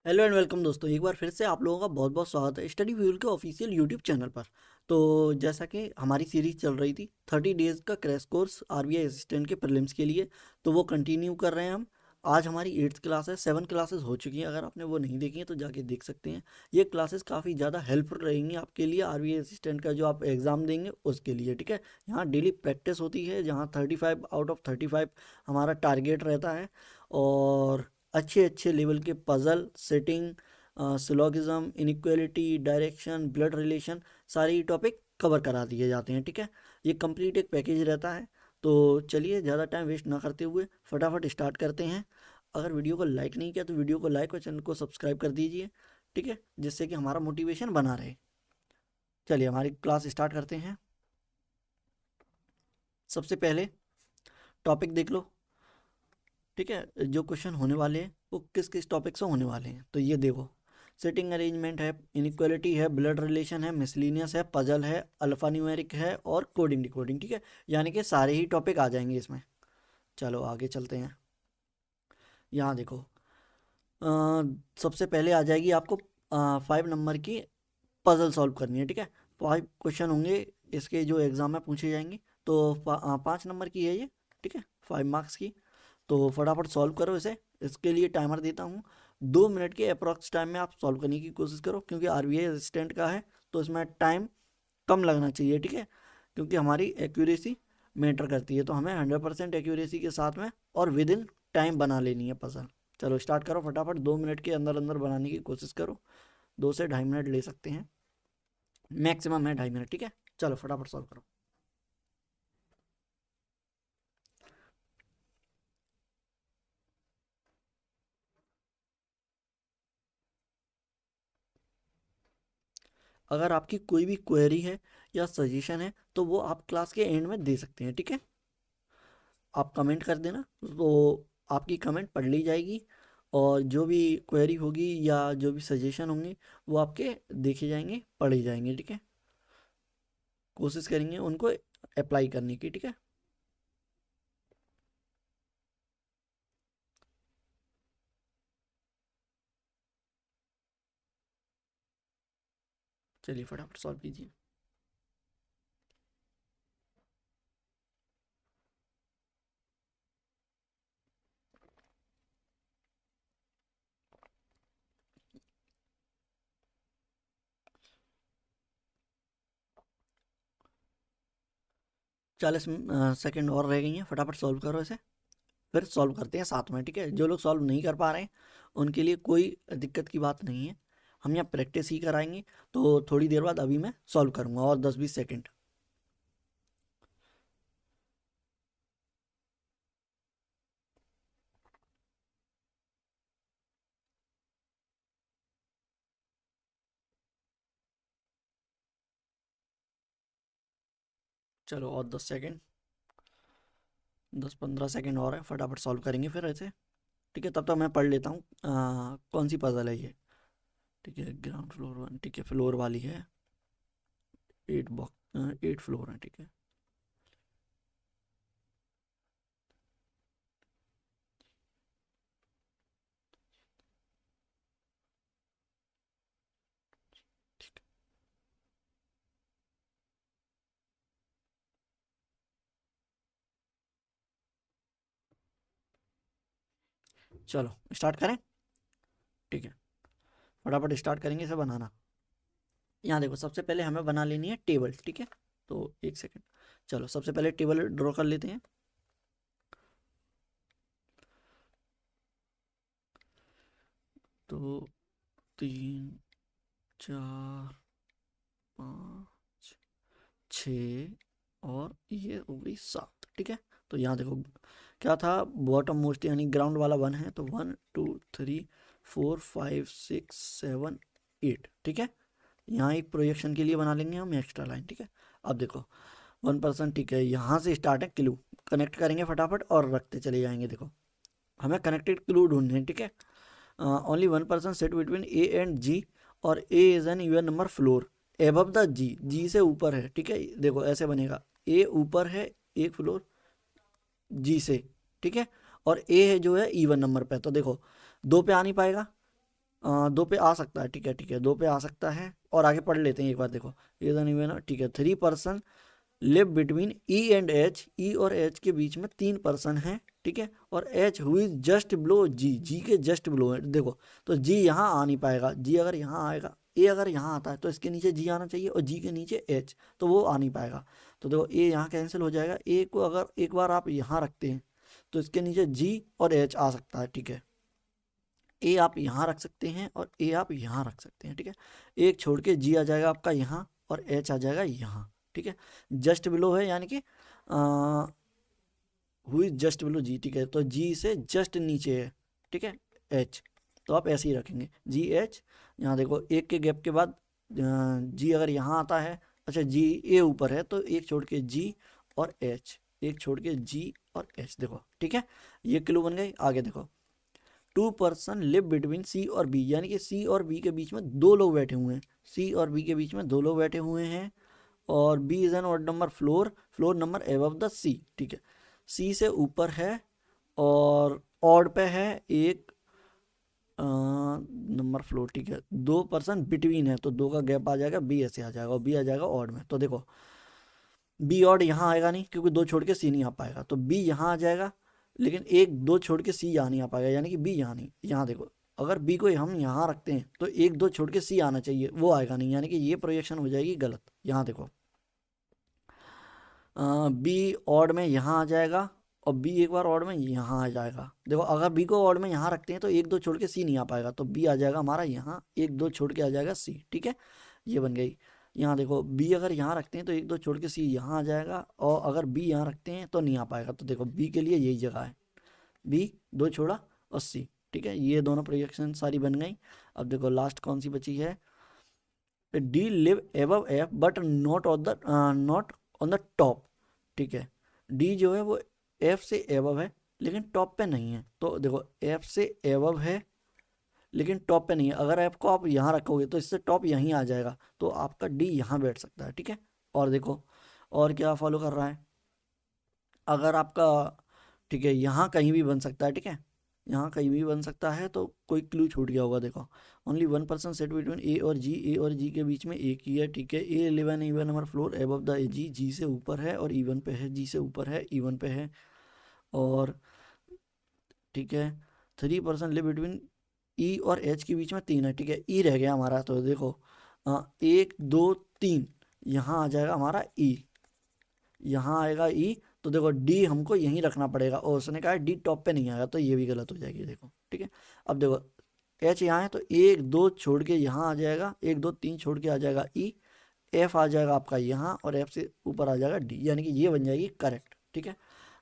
Hello and welcome दोस्तों, एक बार फिर से आप लोगों का बहुत बहुत स्वागत है स्टडी फ्यूल के ऑफिशियल यूट्यूब चैनल पर। तो जैसा कि हमारी सीरीज चल रही थी 30 डेज़ का क्रैश कोर्स आरबीआई असिस्टेंट के प्रीलिम्स के लिए, तो वो कंटिन्यू कर रहे हैं हम। आज हमारी 8th क्लास है, 7 क्लासेस हो चुकी हैं। अगर आपने वो नहीं देखी हैं तो जाके देख सकते हैं। ये क्लासेस काफ़ी ज़्यादा हेल्पफुल रहेंगी आपके लिए, आरबीआई असिस्टेंट का जो आप एग्ज़ाम देंगे उसके लिए। ठीक है, यहाँ डेली प्रैक्टिस होती है, जहाँ 35 आउट ऑफ 35 हमारा टारगेट रहता है। और अच्छे अच्छे लेवल के puzzle setting, syllogism, inequality, direction, blood relation, सारे ही टॉपिक कवर करा दिए जाते हैं। ठीक है, ये कंप्लीट एक पैकेज रहता है। तो चलिए ज़्यादा टाइम वेस्ट ना करते हुए फटाफट स्टार्ट करते हैं। अगर वीडियो को लाइक नहीं किया तो वीडियो को लाइक और चैनल को सब्सक्राइब कर दीजिए। ठीक है, जिससे कि हमारा मोटिवेशन बना रहे। चलिए हमारी क्लास स्टार्ट करते हैं। सबसे पहले टॉपिक देख लो। ठीक है, जो क्वेश्चन होने वाले हैं वो किस किस टॉपिक से होने वाले हैं, तो ये देखो। सिटिंग अरेंजमेंट है, इनइक्वालिटी है, ब्लड रिलेशन है, मिसलिनियस है, पजल है, अल्फा न्यूमेरिक है और कोडिंग डिकोडिंग। ठीक है, यानी कि सारे ही टॉपिक आ जाएंगे इसमें। चलो आगे चलते हैं। यहाँ देखो, सबसे पहले आ जाएगी आपको 5 नंबर की पजल सॉल्व करनी है। ठीक है, 5 क्वेश्चन होंगे इसके जो एग्ज़ाम में पूछे जाएंगे। तो 5 नंबर की है ये। ठीक है, 5 मार्क्स की। तो फटाफट सॉल्व करो इसे। इसके लिए टाइमर देता हूँ, 2 मिनट के अप्रॉक्स टाइम में आप सॉल्व करने की कोशिश करो, क्योंकि आरबीआई असिस्टेंट का है तो इसमें टाइम कम लगना चाहिए। ठीक है, क्योंकि हमारी एक्यूरेसी मैटर करती है, तो हमें 100% एक्यूरेसी के साथ में और विद इन टाइम बना लेनी है पजल। चलो स्टार्ट करो फटाफट, 2 मिनट के अंदर अंदर बनाने की कोशिश करो। 2 से ढाई मिनट ले सकते हैं, मैक्सिमम है 2.5 मिनट। ठीक है, चलो फटाफट सॉल्व करो। अगर आपकी कोई भी क्वेरी है या सजेशन है तो वो आप क्लास के एंड में दे सकते हैं। ठीक है, आप कमेंट कर देना, तो आपकी कमेंट पढ़ ली जाएगी। और जो भी क्वेरी होगी या जो भी सजेशन होंगे वो आपके देखे जाएंगे, पढ़े जाएंगे। ठीक है, कोशिश करेंगे उनको अप्लाई करने की। ठीक है, चलिए फटाफट सॉल्व कीजिए। 40 सेकेंड और रह गई हैं, फटाफट सॉल्व करो इसे। फिर सॉल्व करते हैं साथ में। ठीक है, जो लोग सॉल्व नहीं कर पा रहे हैं उनके लिए कोई दिक्कत की बात नहीं है, हम यहाँ प्रैक्टिस ही कराएंगे। तो थोड़ी देर बाद अभी मैं सॉल्व करूँगा, और 10-20 सेकेंड। चलो और 10 सेकेंड, 10-15 सेकेंड और है, फटाफट सॉल्व करेंगे फिर ऐसे। ठीक है, तब तक मैं पढ़ लेता हूँ कौन सी पजल है ये। ठीक है, ग्राउंड फ्लोर 1। ठीक है, फ्लोर वाली है। 8 फ्लोर है। ठीक है, चलो स्टार्ट करें। ठीक है, फटाफट स्टार्ट करेंगे इसे बनाना। यहाँ देखो, सबसे पहले हमें बना लेनी है टेबल। ठीक है, तो 1 सेकेंड। चलो सबसे पहले टेबल ड्रॉ कर लेते हैं। तो 3, 4, 5, 6 और ये हो गई 7। ठीक है, तो यहाँ देखो क्या था, बॉटम मोस्ट यानी ग्राउंड वाला 1 है, तो 1 2 3 4 5 6 7 8। ठीक है, यहाँ एक प्रोजेक्शन के लिए बना लेंगे हम एक्स्ट्रा लाइन। ठीक है, अब देखो 1%। ठीक है, यहाँ से स्टार्ट है क्लू, कनेक्ट करेंगे फटाफट और रखते चले जाएंगे। देखो हमें कनेक्टेड क्लू ढूंढने हैं। ठीक है, only 1% set between A and G, और A is an even number floor above the G, G से ऊपर है। ठीक है, देखो ऐसे बनेगा, ए ऊपर है एक फ्लोर जी से। ठीक है, और ए है जो है इवन नंबर पे, तो देखो 2 पे आ नहीं पाएगा, दो पे आ सकता है, ठीक है, ठीक है, दो पे आ सकता है। और आगे पढ़ लेते हैं एक बार, देखो ये तो नहीं बना, ठीक है। 3 person live between E and H, E और एच के बीच में 3 पर्सन है, ठीक है। और H who is just below G, G के जस्ट बिलो है, देखो। तो जी यहाँ आ नहीं पाएगा, जी अगर यहाँ आएगा, ए अगर यहाँ आता है तो इसके नीचे जी आना चाहिए, और जी के नीचे एच, तो वो आ नहीं पाएगा। तो देखो ए यहाँ कैंसिल हो जाएगा, ए को अगर एक बार आप यहाँ रखते हैं तो इसके नीचे जी और एच आ सकता है, ठीक है। ए आप यहाँ रख सकते हैं और ए आप यहाँ रख सकते हैं, ठीक है। एक छोड़ के जी आ जाएगा आपका यहाँ, और एच आ जाएगा यहाँ, ठीक है। जस्ट बिलो है यानी कि हुई जस्ट बिलो जी, ठीक है। तो जी से जस्ट नीचे है, ठीक है, एच। तो आप ऐसे ही रखेंगे जी एच। यहाँ देखो एक के गैप के बाद जी अगर यहाँ आता है, अच्छा जी ए ऊपर है, तो एक छोड़ के जी और एच, एक छोड़ के जी और एच, देखो ठीक है। ये क्लू बन गई। आगे देखो, 2 पर्सन लिव बिटवीन सी और बी, यानी कि सी और बी के बीच में दो लोग बैठे हुए हैं, सी और बी के बीच में दो लोग बैठे हुए हैं। और B is an odd number floor, floor number above the C, ठीक है। सी से ऊपर है और ऑड पे है एक नंबर फ्लोर, ठीक है। 2 पर्सन बिटवीन है, तो दो का गैप आ जाएगा, बी ऐसे आ जाएगा और बी आ जाएगा ऑड में। तो देखो बी ऑड यहाँ आएगा नहीं, क्योंकि दो छोड़ के सी नहीं आ पाएगा, तो बी यहाँ आ जाएगा। लेकिन एक दो छोड़ के सी यहाँ नहीं आ पाएगा, यानी कि बी यहाँ नहीं। यहाँ देखो, अगर बी को हम यहाँ रखते हैं तो एक दो छोड़ के सी आना चाहिए, वो आएगा नहीं, यानी कि ये प्रोजेक्शन हो जाएगी गलत। यहाँ देखो बी ऑड में यहाँ आ जाएगा, और बी एक बार ऑड में यहाँ आ जाएगा। देखो अगर बी को ऑड में यहाँ रखते हैं तो एक दो छोड़ के सी नहीं आ पाएगा, तो बी आ जाएगा हमारा यहाँ, एक दो छोड़ के आ जाएगा सी, ठीक है। ये बन गई। यहाँ देखो बी अगर यहाँ रखते हैं तो एक दो छोड़ के सी यहाँ आ जाएगा, और अगर बी यहाँ रखते हैं तो नहीं आ पाएगा। तो देखो बी के लिए यही जगह है, बी दो छोड़ा और सी, ठीक है। ये दोनों प्रोजेक्शन सारी बन गई। अब देखो लास्ट कौन सी बची है, D live above F but not on the top, ठीक है। डी जो है वो एफ से एबव है लेकिन टॉप पे नहीं है। तो देखो एफ से एबव है लेकिन टॉप पे नहीं है, अगर एफ को आप यहाँ रखोगे तो इससे टॉप यहीं आ जाएगा, तो आपका डी यहाँ बैठ सकता है, ठीक है। और देखो और क्या फॉलो कर रहा है, अगर आपका, ठीक है, यहाँ कहीं भी बन सकता है, ठीक है, यहाँ कहीं भी बन सकता है, तो कोई क्लू छूट गया होगा। देखो ओनली 1 पर्सन सेट बिटवीन ए और जी, ए और जी के बीच में एक ही है, ठीक है। A 11 even number floor above the G, G से ऊपर है और इवन पे है, जी से ऊपर है, इवन पे है। और ठीक है 3 पर्सन लिव बिटवीन ई और एच के बीच में 3 है, ठीक है। ई रह गया हमारा, तो देखो 1 2 3 यहाँ आ जाएगा हमारा ई, यहाँ आएगा ई। तो देखो डी हमको यहीं रखना पड़ेगा, और उसने कहा डी टॉप पे नहीं आएगा, तो ये भी गलत हो जाएगी, देखो ठीक है। अब देखो एच यहाँ है तो एक दो छोड़ के यहाँ आ जाएगा, 1 2 3 छोड़ के आ जाएगा ई, एफ आ जाएगा आपका यहाँ, और एफ से ऊपर आ जाएगा डी, यानी कि ये बन जाएगी करेक्ट, ठीक है।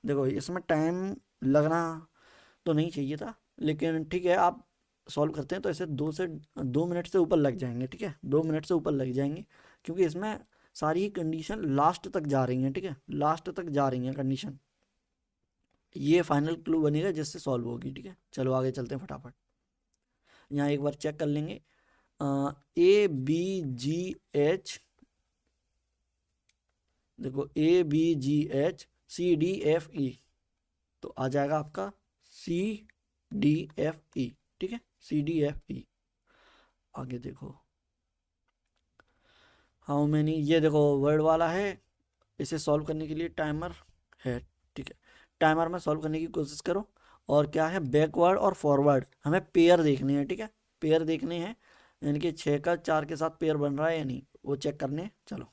देखो इसमें टाइम लगना तो नहीं चाहिए था, लेकिन ठीक है, आप सॉल्व करते हैं तो ऐसे 2 मिनट से ऊपर लग जाएंगे, ठीक है, 2 मिनट से ऊपर लग जाएंगे, क्योंकि इसमें सारी कंडीशन लास्ट तक जा रही हैं, ठीक है, लास्ट तक जा रही हैं कंडीशन। ये फाइनल क्लू बनेगा जिससे सॉल्व होगी, ठीक है। चलो आगे चलते हैं फटाफट। यहाँ एक बार चेक कर लेंगे, ए बी जी एच, देखो A B G H C D F E, तो आ जाएगा आपका सी डी एफ ई, ठीक है, सी डी एफ ई। आगे देखो हाउ मैनी, ये देखो वर्ड वाला है, इसे सॉल्व करने के लिए टाइमर है, ठीक है। टाइमर में सॉल्व करने की कोशिश करो। और क्या है, बैकवर्ड और फॉरवर्ड हमें पेयर देखने हैं, ठीक है, पेयर देखने हैं, यानी कि 6 का 4 के साथ पेयर बन रहा है या नहीं, वो चेक करने हैं। चलो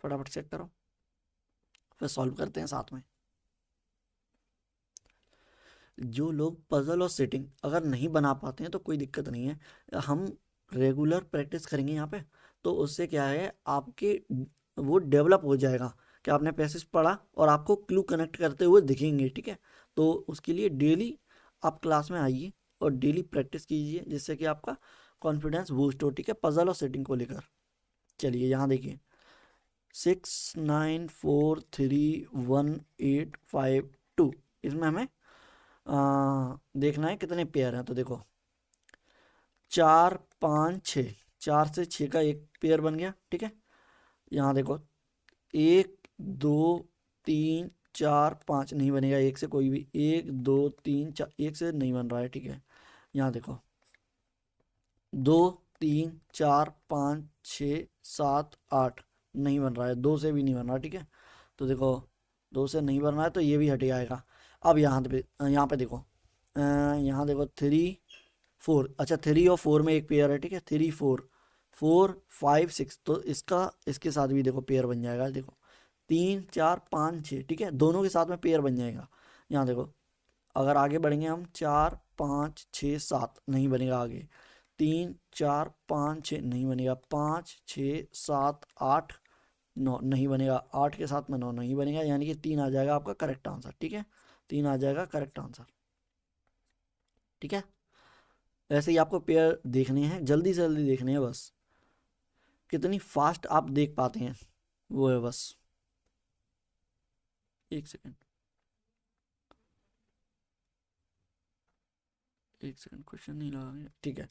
फटाफट चेक करो, फिर सॉल्व करते हैं साथ में। जो लोग पजल और सेटिंग अगर नहीं बना पाते हैं तो कोई दिक्कत नहीं है, हम रेगुलर प्रैक्टिस करेंगे यहाँ पे, तो उससे क्या है आपके वो डेवलप हो जाएगा कि आपने पैसेज पढ़ा और आपको क्लू कनेक्ट करते हुए दिखेंगे, ठीक है। तो उसके लिए डेली आप क्लास में आइए और डेली प्रैक्टिस कीजिए, जिससे कि आपका कॉन्फिडेंस बूस्ट हो, ठीक है, पजल और सेटिंग को लेकर। चलिए यहाँ देखिए 6 9 4 3 1 8 5 2, इसमें हमें देखना है कितने पेयर हैं। तो देखो 4 5 6, 4 से 6 का एक पेयर बन गया, ठीक है। यहाँ देखो 1 2 3 4 5 नहीं बनेगा, एक से कोई भी, 1 2 3 4 एक से नहीं बन रहा है, ठीक है। यहाँ देखो दो, तीन, चार, पाँच, छ, सात, आठ, नहीं बन रहा है, दो से भी नहीं बन रहा, ठीक है। तो देखो, दो से नहीं बन रहा है तो ये भी हट जाएगा। अब यहाँ पे देखो, यहाँ देखो थ्री, फोर, अच्छा थ्री और फोर में एक पेयर है, ठीक है, three four, four five six, तो इसका इसके साथ भी देखो पेयर बन जाएगा, देखो तीन चार पाँच छः, ठीक है, दोनों के साथ में पेयर बन जाएगा। यहाँ देखो, अगर आगे बढ़ेंगे हम, चार पाँच छः सात, नहीं बनेगा आगे, तीन चार पाँच छः, नहीं बनेगा, पाँच छः सात आठ नौ, नहीं बनेगा, आठ के साथ में नौ, नहीं बनेगा, यानी कि तीन आ जाएगा आपका करेक्ट आंसर, ठीक है, तीन आ जाएगा करेक्ट आंसर, ठीक है। ऐसे ही आपको पेयर देखने हैं, जल्दी से जल्दी देखने हैं बस, कितनी फास्ट आप देख पाते हैं वो है बस। एक सेकंड, एक सेकंड, क्वेश्चन नहीं लगा, ठीक है।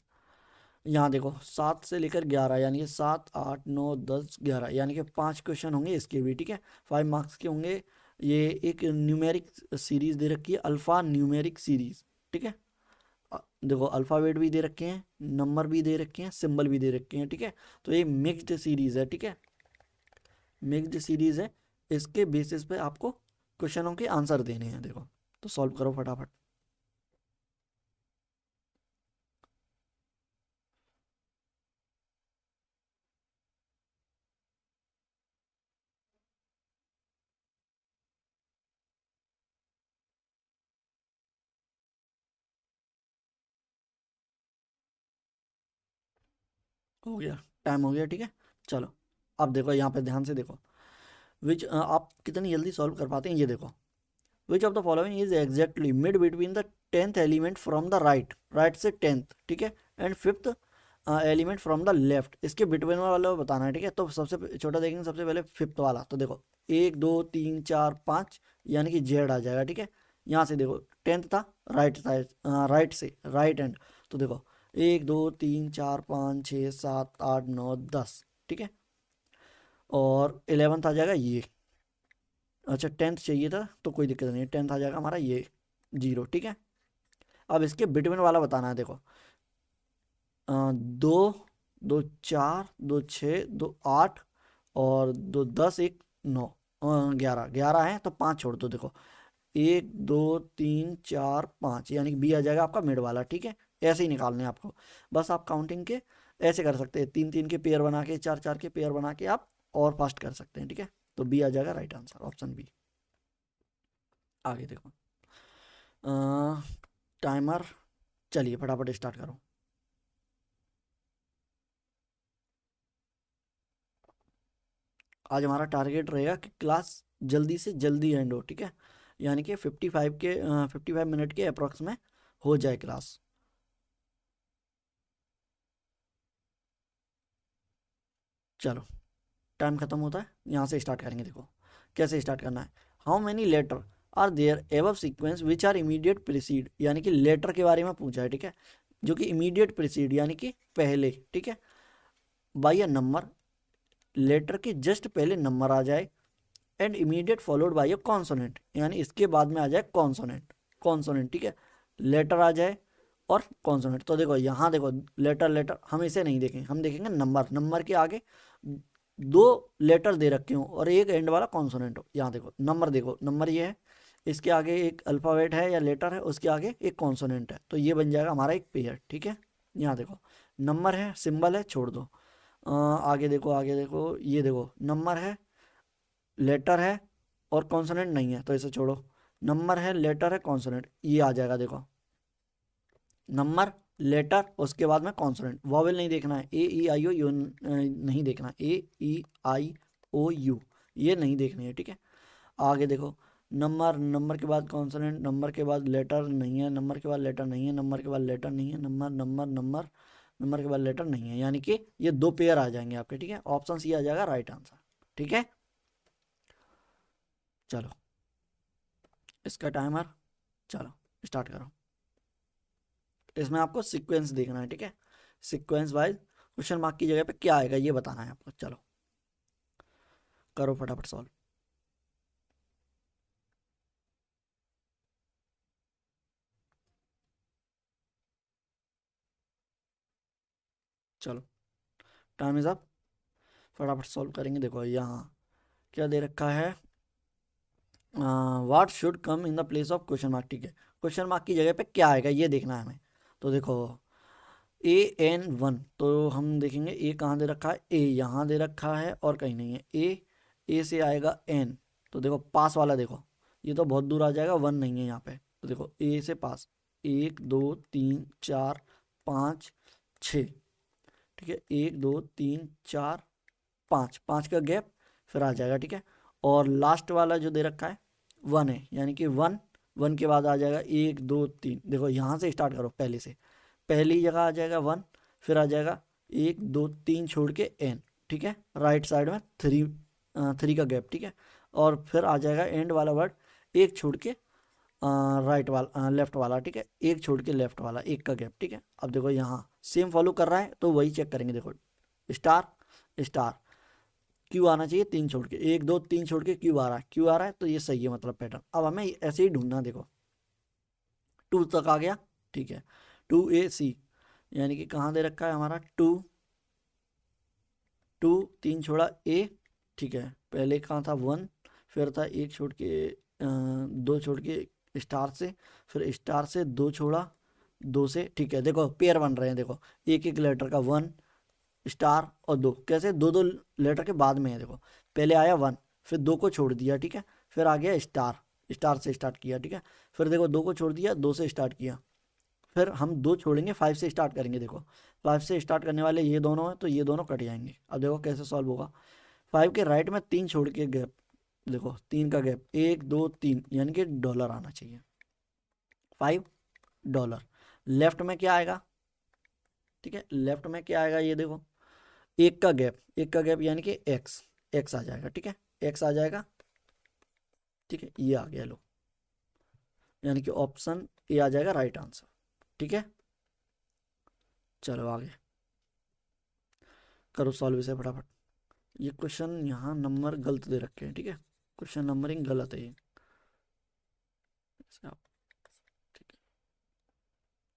यहाँ देखो, सात से लेकर ग्यारह, यानी कि सात आठ नौ दस ग्यारह, यानी कि पांच क्वेश्चन होंगे इसके भी, ठीक है, 5 मार्क्स के होंगे। ये एक न्यूमेरिक सीरीज दे रखी है, अल्फा न्यूमेरिक सीरीज, ठीक है। देखो अल्फ़ाबेट भी दे रखे हैं, नंबर भी दे रखे हैं, सिंबल भी दे रखे हैं, ठीक है। तो ये मिक्स्ड सीरीज है, ठीक है, मिक्स्ड सीरीज है। इसके बेसिस पे आपको क्वेश्चनों के आंसर देने हैं, देखो, तो सॉल्व करो फटाफट। हो गया, टाइम हो गया, ठीक है। चलो, अब देखो यहाँ पे ध्यान से देखो, विच आप कितनी जल्दी सॉल्व कर पाते हैं, ये देखो, विच of the following is exactly mid between the tenth element from the right, right से टेंथ, ठीक है, and fifth element from the left, इसके बिटवीन वाला बताना है, ठीक है। तो सबसे छोटा देखेंगे, सबसे पहले फिफ्थ वाला, तो देखो एक दो तीन चार पाँच, यानी कि जेड आ जाएगा, ठीक है। यहाँ से देखो, टेंथ था, राइट था, राइट से राइट एंड, तो देखो एक दो तीन चार पाँच छः सात आठ नौ दस, ठीक है, और 11th आ जाएगा ये, अच्छा टेंथ चाहिए था तो कोई दिक्कत नहीं है, टेंथ आ जाएगा हमारा ये जीरो, ठीक है। अब इसके बिटवीन वाला बताना है, देखो दो, दो चार, दो छः, दो आठ, और दो दस, एक नौ, ग्यारह, ग्यारह है तो पाँच छोड़ दो, देखो एक दो तीन चार पाँच, यानी कि बी आ जाएगा आपका मिड वाला, ठीक है। ऐसे ही निकालने हैं आपको, बस आप काउंटिंग के ऐसे कर सकते हैं, तीन तीन के पेयर बना के, चार चार के पेयर बना के आप और फास्ट कर सकते हैं, ठीक है। तो बी आ जाएगा राइट आंसर, ऑप्शन बी। आगे देखो, टाइमर, चलिए फटाफट स्टार्ट करो। आज हमारा टारगेट रहेगा कि क्लास जल्दी से जल्दी एंड हो, ठीक है, यानी कि 55 मिनट के अप्रॉक्स में हो जाए क्लास। चलो, टाइम खत्म होता है, यहाँ से स्टार्ट करेंगे, देखो कैसे स्टार्ट करना है। How many letter are there above sequence which are immediate precede, यानी कि लेटर के बारे में पूछा है, ठीक है, जो कि इमीडिएट प्रीसीड यानी कि पहले, ठीक है, बाई अ नंबर, लेटर के जस्ट पहले नंबर आ जाए, and immediate followed by a consonant, यानी इसके बाद में आ जाए कॉन्सोनेंट, कॉन्सोनेंट, ठीक है, लेटर आ जाए और कॉन्सोनेंट। तो देखो यहाँ देखो, लेटर लेटर हम इसे नहीं देखेंगे, हम देखेंगे नंबर, नंबर के आगे दो लेटर दे रखे हो और एक एंड वाला कॉन्सोनेंट हो। यहाँ देखो नंबर, देखो नंबर ये है, इसके आगे एक अल्फ़ाबेट है या लेटर है, उसके आगे एक कॉन्सोनेंट है, तो ये बन जाएगा हमारा एक पेयर, ठीक है। यहाँ देखो, नंबर है, सिंबल है, छोड़ दो। आगे देखो, आगे देखो, ये देखो नंबर है, लेटर है और कॉन्सोनेंट नहीं है, तो इसे छोड़ो। नंबर है, लेटर है, कॉन्सोनेंट, ये आ जाएगा, देखो नंबर, लेटर, उसके बाद में कॉन्सोनेंट, वॉवेल नहीं देखना है, ए ई आई ओ यू नहीं देखना, ए ई आई ओ यू ये नहीं देखनी है, ठीक है। आगे देखो, नंबर, नंबर के बाद कॉन्सोनेंट, नंबर के बाद लेटर नहीं है, नंबर के बाद लेटर नहीं है, नंबर के बाद लेटर नहीं है, नंबर नंबर नंबर, नंबर के बाद लेटर नहीं है, यानी कि ये दो पेयर आ जाएंगे आपके, ठीक है, ऑप्शन सी आ जाएगा राइट आंसर, ठीक है। चलो, इसका टाइमर, चलो स्टार्ट करो। इसमें आपको सीक्वेंस देखना है, ठीक है, सीक्वेंस वाइज क्वेश्चन मार्क की जगह पे क्या आएगा ये बताना है आपको। चलो करो फटाफट सॉल्व। चलो टाइम इज अप, फटाफट सॉल्व करेंगे। देखो यहाँ क्या दे रखा है, what should come in the place of question mark. ठीक है, क्वेश्चन मार्क की जगह पे क्या आएगा ये देखना है हमें। तो देखो AN1, तो हम देखेंगे ए कहाँ दे रखा है, ए यहाँ दे रखा है और कहीं नहीं है। ए से आएगा एन, तो देखो पास वाला देखो ये तो बहुत दूर आ जाएगा, 1 नहीं है यहाँ पे। तो देखो ए से पास 1 2 3 4 5 6, ठीक है 1 2 3 4 5, 5 का गैप फिर आ जाएगा। ठीक है, और लास्ट वाला जो दे रखा है 1 है, यानी कि 1 के बाद आ जाएगा 1 2 3। देखो यहाँ से स्टार्ट करो, पहले से पहली जगह आ जाएगा 1, फिर आ जाएगा 1 2 3 छोड़ के n। ठीक है, राइट साइड में 3 का गैप। ठीक है, और फिर आ जाएगा एंड वाला वर्ड, एक छोड़ के राइट वाला लेफ्ट वाला। ठीक है, एक छोड़ के लेफ्ट वाला, एक का गैप। ठीक है, अब देखो यहाँ सेम फॉलो कर रहा है तो वही चेक करेंगे। देखो स्टार स्टार क्यू आना चाहिए, 3 छोड़ के 1 2 3 छोड़ के क्यू आ रहा है, क्यू आ रहा है तो ये सही है मतलब पैटर्न। अब हमें ऐसे ही ढूंढना। देखो 2 तक आ गया। ठीक है, 2AC यानी कि कहाँ दे रखा है हमारा 2 2 3 छोड़ा ए। ठीक है, पहले कहाँ था 1, फिर था 1 छोड़ के 2 छोड़ के स्टार से, फिर स्टार से 2 छोड़ा 2 से। ठीक है, देखो पेयर बन रहे हैं। देखो एक एक लेटर का 1 स्टार और 2, कैसे 2 2 लेटर के बाद में है। देखो पहले आया 1, फिर 2 को छोड़ दिया। ठीक है, फिर आ गया स्टार, स्टार से स्टार्ट किया। ठीक है, फिर देखो 2 को छोड़ दिया, 2 से स्टार्ट किया, फिर हम 2 छोड़ेंगे 5 से स्टार्ट करेंगे। देखो 5 से स्टार्ट करने वाले ये दोनों हैं तो ये दोनों कट जाएंगे। अब देखो कैसे सॉल्व होगा। 5 के राइट में 3 छोड़ के गैप, देखो 3 का गैप 1 2 3, यानी कि डॉलर आना चाहिए, $5। लेफ्ट में क्या आएगा, ठीक है लेफ्ट में क्या आएगा ये देखो, एक का गैप, एक का गैप यानी कि एक्स आ जाएगा। ठीक है, एक्स आ जाएगा। ठीक है, ये आ गया लो, यानी कि ऑप्शन ए आ जाएगा राइट आंसर। ठीक है, चलो आगे करो सॉल्व इसे फटाफट। ये क्वेश्चन यहाँ नंबर गलत दे रखे हैं। ठीक है, क्वेश्चन नंबरिंग गलत है ये, इसे आप ठीक है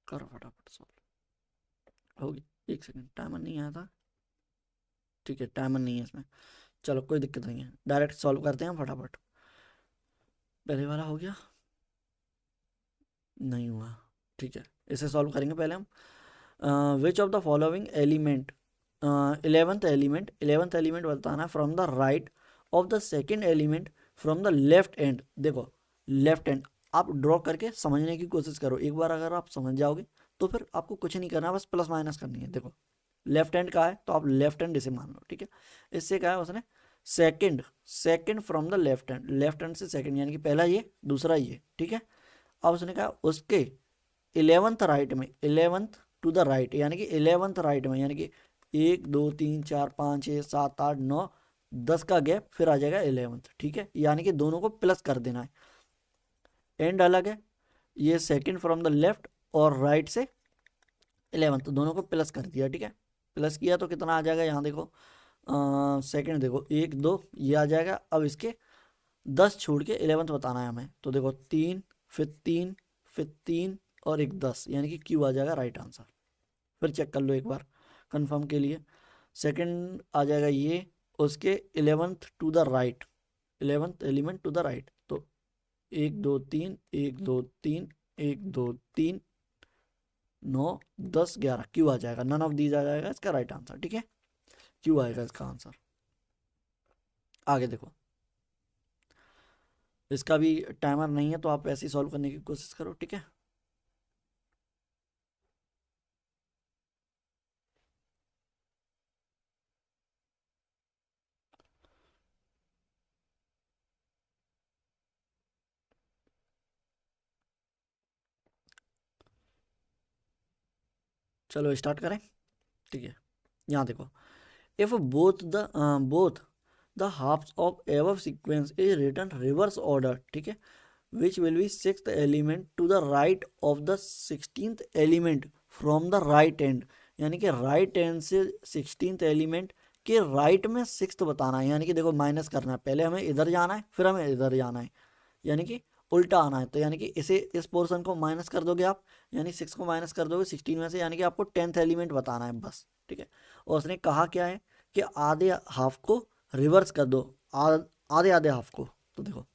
करो फटाफट सॉल्व। होगी, 1 सेकंड, टाइमर नहीं आया था। ठीक है, टाइमर नहीं है इसमें, चलो कोई दिक्कत नहीं है, डायरेक्ट सॉल्व करते हैं फटाफट। पहले वाला हो गया, नहीं हुआ। ठीक है, इसे सॉल्व करेंगे पहले हम। Which of the following element, 11th element बताना from the right of the second element from the left end. देखो लेफ्ट एंड आप ड्रॉ करके समझने की कोशिश करो, एक बार अगर आप समझ जाओगे तो फिर आपको कुछ नहीं करना, बस प्लस माइनस करनी है। देखो लेफ्ट हैंड का है तो आप लेफ्ट हैंड इसे मान लो। ठीक है, इससे क्या है उसने second from the left hand से सेकंड, यानी कि पहला ये दूसरा ये। ठीक है, अब उसने कहा उसके 11th राइट में, 11th टू द राइट, यानी कि 11th राइट में, यानी कि 1 2 3 4 5 6 7 8 9 10 का गैप, फिर आ जाएगा 11th। ठीक है, यानी कि दोनों को प्लस कर देना है, एंड अलग है, ये सेकंड फ्रॉम द लेफ्ट और राइट से 11th, दोनों को प्लस कर दिया। ठीक है, प्लस किया तो कितना आ जाएगा यहाँ देखो, सेकंड देखो 1 2 ये आ जाएगा। अब इसके 10 छोड़ के 11th बताना है हमें, तो देखो 3 फिर 3 फिर 3 और एक 10, यानी कि क्यू आ जाएगा राइट आंसर। फिर चेक कर लो एक बार कंफर्म के लिए, सेकंड आ जाएगा ये, उसके 11th to the right, 11th element to the right, तो 1 2 3 1 2 3 1 2 3 9 10 11 क्यू आ जाएगा, नन ऑफ दीज आ जाएगा इसका राइट आंसर। ठीक है, क्यू आएगा इसका आंसर। आगे देखो, इसका भी टाइमर नहीं है तो आप ऐसे ही सॉल्व करने की कोशिश करो। ठीक है, चलो स्टार्ट करें। ठीक है, यहाँ देखो, if both the halves of ever sequence is written reverse order, ठीक है, which will be 6th element to the right of the 16th element from the right end, यानी कि राइट एंड से 16th एलिमेंट के right में 6th बताना है। यानी कि देखो माइनस करना है, पहले हमें इधर जाना है फिर हमें इधर जाना है, यानी कि उल्टा आना है। तो यानी कि इसे इस पोर्शन को माइनस कर दोगे आप, यानी 6 को माइनस कर दोगे 16 में से, यानी कि आपको 10th एलिमेंट बताना है बस। ठीक है। और उसने कहा क्या है कि आधे हाफ को रिवर्स कर दो, आधे आधे हाफ को। तो देखो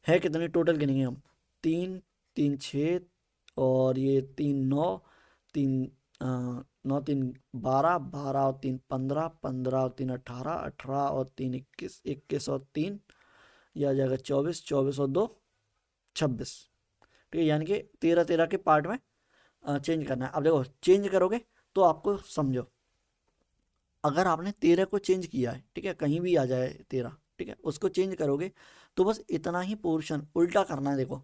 है कितने टोटल गिनेंगे हम, 3 3 6 और ये 3 9, 3 9 3 12, 12 और 3 15, 15 और 3 18, 18 और 3 21, 21 और 3 यह आ जाएगा 24, 24 और 2 26। ठीक है, यानी कि 13 13 के पार्ट में चेंज करना है। अब देखो चेंज करोगे तो आपको समझो, अगर आपने 13 को चेंज किया है, ठीक है, कहीं भी आ जाए 13, ठीक है, उसको चेंज करोगे तो बस इतना ही पोर्शन उल्टा करना है। देखो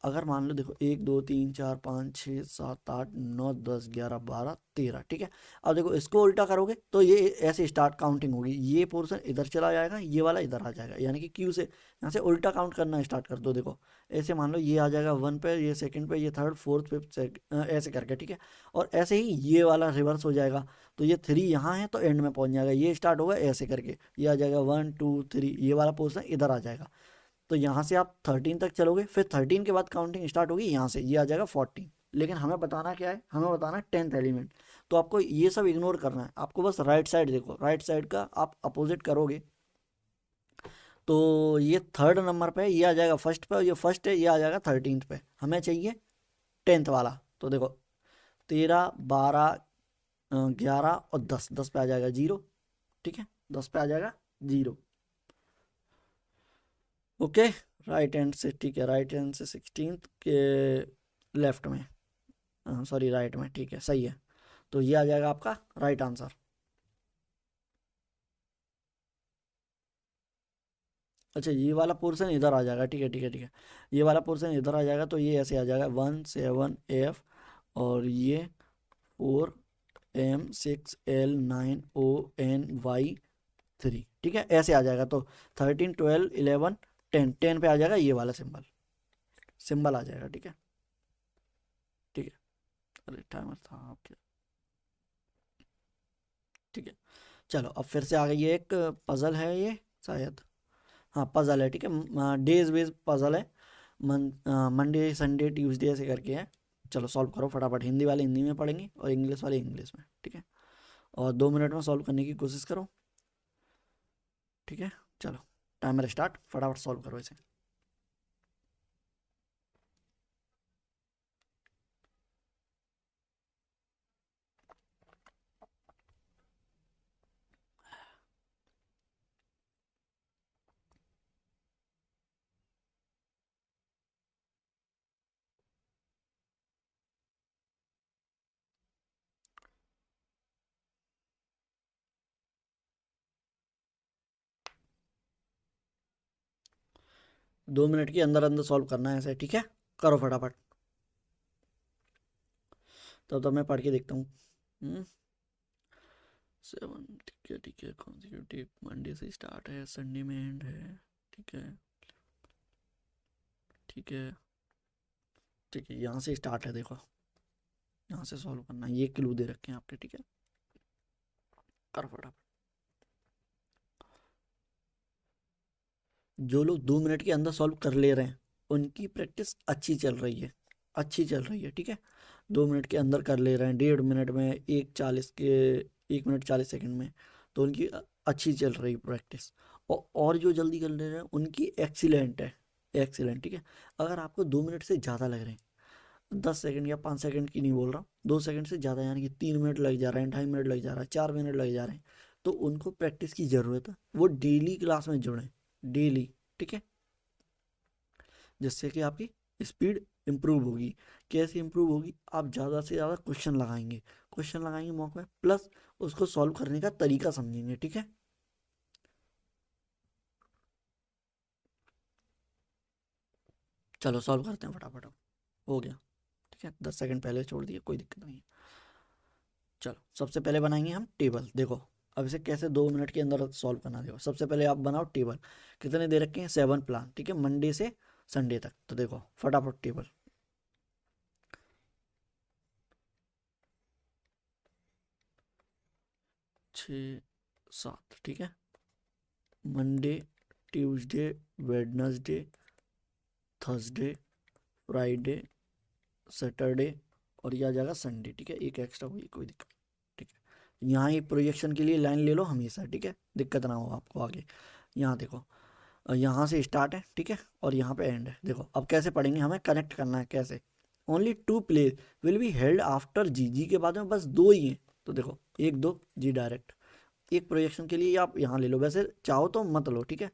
अगर मान लो, देखो 1 2 3 4 5 6 7 8 9 10 11 12 13, ठीक है। अब देखो इसको उल्टा करोगे तो ये ऐसे स्टार्ट काउंटिंग होगी, ये पोर्शन इधर चला जाएगा, ये वाला इधर आ जाएगा, यानी कि क्यू से यहाँ से उल्टा काउंट करना स्टार्ट कर दो। देखो ऐसे मान लो ये आ जाएगा 1 पे, ये सेकंड पे, ये थर्ड फोर्थ फिफ्थ ऐसे करके, ठीक है। और ऐसे ही ये वाला रिवर्स हो जाएगा, तो ये 3 यहाँ है तो एंड में पहुंच जाएगा, ये स्टार्ट होगा ऐसे करके, ये आ जाएगा 1 2 3, ये वाला पोर्शन इधर आ जाएगा। तो यहाँ से आप 13 तक चलोगे, फिर 13 के बाद काउंटिंग स्टार्ट होगी यहाँ से, ये आ जाएगा 14। लेकिन हमें बताना क्या है, हमें बताना है 10th एलिमेंट। तो आपको ये सब इग्नोर करना है, आपको बस राइट साइड देखो, राइट साइड का आप अपोजिट करोगे तो ये थर्ड नंबर पे ये आ जाएगा फर्स्ट पे, ये फर्स्ट है, ये आ जाएगा 13th पे, हमें चाहिए 10th वाला। तो देखो 13 12 11 और 10, 10 पे आ जाएगा 0, ठीक है, 10 पे आ जाएगा 0। ओके, राइट हैंड से, ठीक है, राइट हैंड से 16 के लेफ्ट में, सॉरी राइट में, ठीक है, सही है। तो ये आ जाएगा आपका राइट आंसर। अच्छा ये वाला पोर्शन इधर आ जाएगा, ठीक है ठीक है ठीक है, ये वाला पोर्शन इधर आ जाएगा, तो ये ऐसे आ जाएगा 17F और ये 4M6L9ONY3, ठीक है, ऐसे आ जाएगा। तो 13 12 11 10, 10 पे आ जाएगा ये वाला सिंबल, सिंबल आ जाएगा, ठीक है ठीक है। अरे टाइमर था आपके, ठीक है। चलो अब फिर से आ गई, ये एक पजल है ये शायद, हाँ पजल है, ठीक है, डेज बेस्ड पजल है, मंडे संडे ट्यूसडे ऐसे करके है। चलो सॉल्व करो फटाफट, हिंदी वाले हिंदी में पढ़ेंगे और इंग्लिश वाले इंग्लिश में, ठीक है। और 2 मिनट में सॉल्व करने की कोशिश करो, ठीक है। चलो टाइमर स्टार्ट, फटाफट सॉल्व करो इसे। 2 मिनट के अंदर अंदर सॉल्व करना है ऐसे, ठीक है, करो फटाफट। तब मैं पढ़ के देखता हूँ। 7, ठीक है, कॉन्जिक्यूटिव मंडे से स्टार्ट है, संडे में एंड है, ठीक है ठीक है ठीक है, यहाँ से स्टार्ट है, देखो यहाँ से सॉल्व करना है, ये क्लू दे रखे हैं आपके, ठीक है, करो फटाफट। जो लोग 2 मिनट के अंदर सॉल्व कर ले रहे हैं उनकी प्रैक्टिस अच्छी चल रही है, अच्छी चल रही है, ठीक है। 2 मिनट के अंदर कर ले रहे हैं, 1.5 मिनट में, 1 मिनट 40 सेकंड में, तो उनकी अच्छी चल रही प्रैक्टिस। और जो जल्दी कर ले रहे हैं उनकी एक्सीलेंट है, एक्सीलेंट, ठीक है। अगर आपको 2 मिनट से ज़्यादा लग रहे हैं, 10 सेकंड या 5 सेकंड की नहीं बोल रहा हूँ, 2 सेकंड से ज़्यादा, यानी कि 3 मिनट लग जा रहे हैं, 2.5 मिनट लग जा रहा है, 4 मिनट लग जा रहे हैं, तो उनको प्रैक्टिस की ज़रूरत है, वो डेली क्लास में जुड़ें, डेली, ठीक है, जिससे कि आपकी स्पीड इम्प्रूव होगी। कैसे इम्प्रूव होगी, आप ज़्यादा से ज़्यादा क्वेश्चन लगाएंगे, क्वेश्चन लगाएंगे मॉक में, प्लस उसको सॉल्व करने का तरीका समझेंगे, ठीक है। चलो सॉल्व करते हैं फटाफट, अब हो गया, ठीक है, 10 सेकंड पहले छोड़ दिए, कोई दिक्कत नहीं है। चलो सबसे पहले बनाएंगे हम टेबल, देखो अब इसे कैसे 2 मिनट के अंदर सॉल्व करना, देखो सबसे पहले आप बनाओ टेबल, कितने दे रखे हैं, 7 प्लान, ठीक है, मंडे से संडे तक। तो देखो फटाफट टेबल, 6 7, ठीक है, Monday Tuesday Wednesday Thursday Friday Saturday और यह आ जाएगा संडे, ठीक है, एक एक्स्ट्रा हुई, कोई दिक्कत नहीं, ठीक है। यहाँ ही प्रोजेक्शन के लिए लाइन ले लो हमेशा, ठीक है, दिक्कत ना हो आपको आगे। यहाँ देखो, यहाँ से स्टार्ट है, ठीक है, और यहाँ पे एंड है। देखो अब कैसे पढ़ेंगे, हमें कनेक्ट करना है कैसे। Only 2 play will be held after G, G के बाद में बस 2 ही हैं, तो देखो 1 2 जी डायरेक्ट। एक प्रोजेक्शन के लिए आप यहाँ ले लो, वैसे चाहो तो मत लो, ठीक है।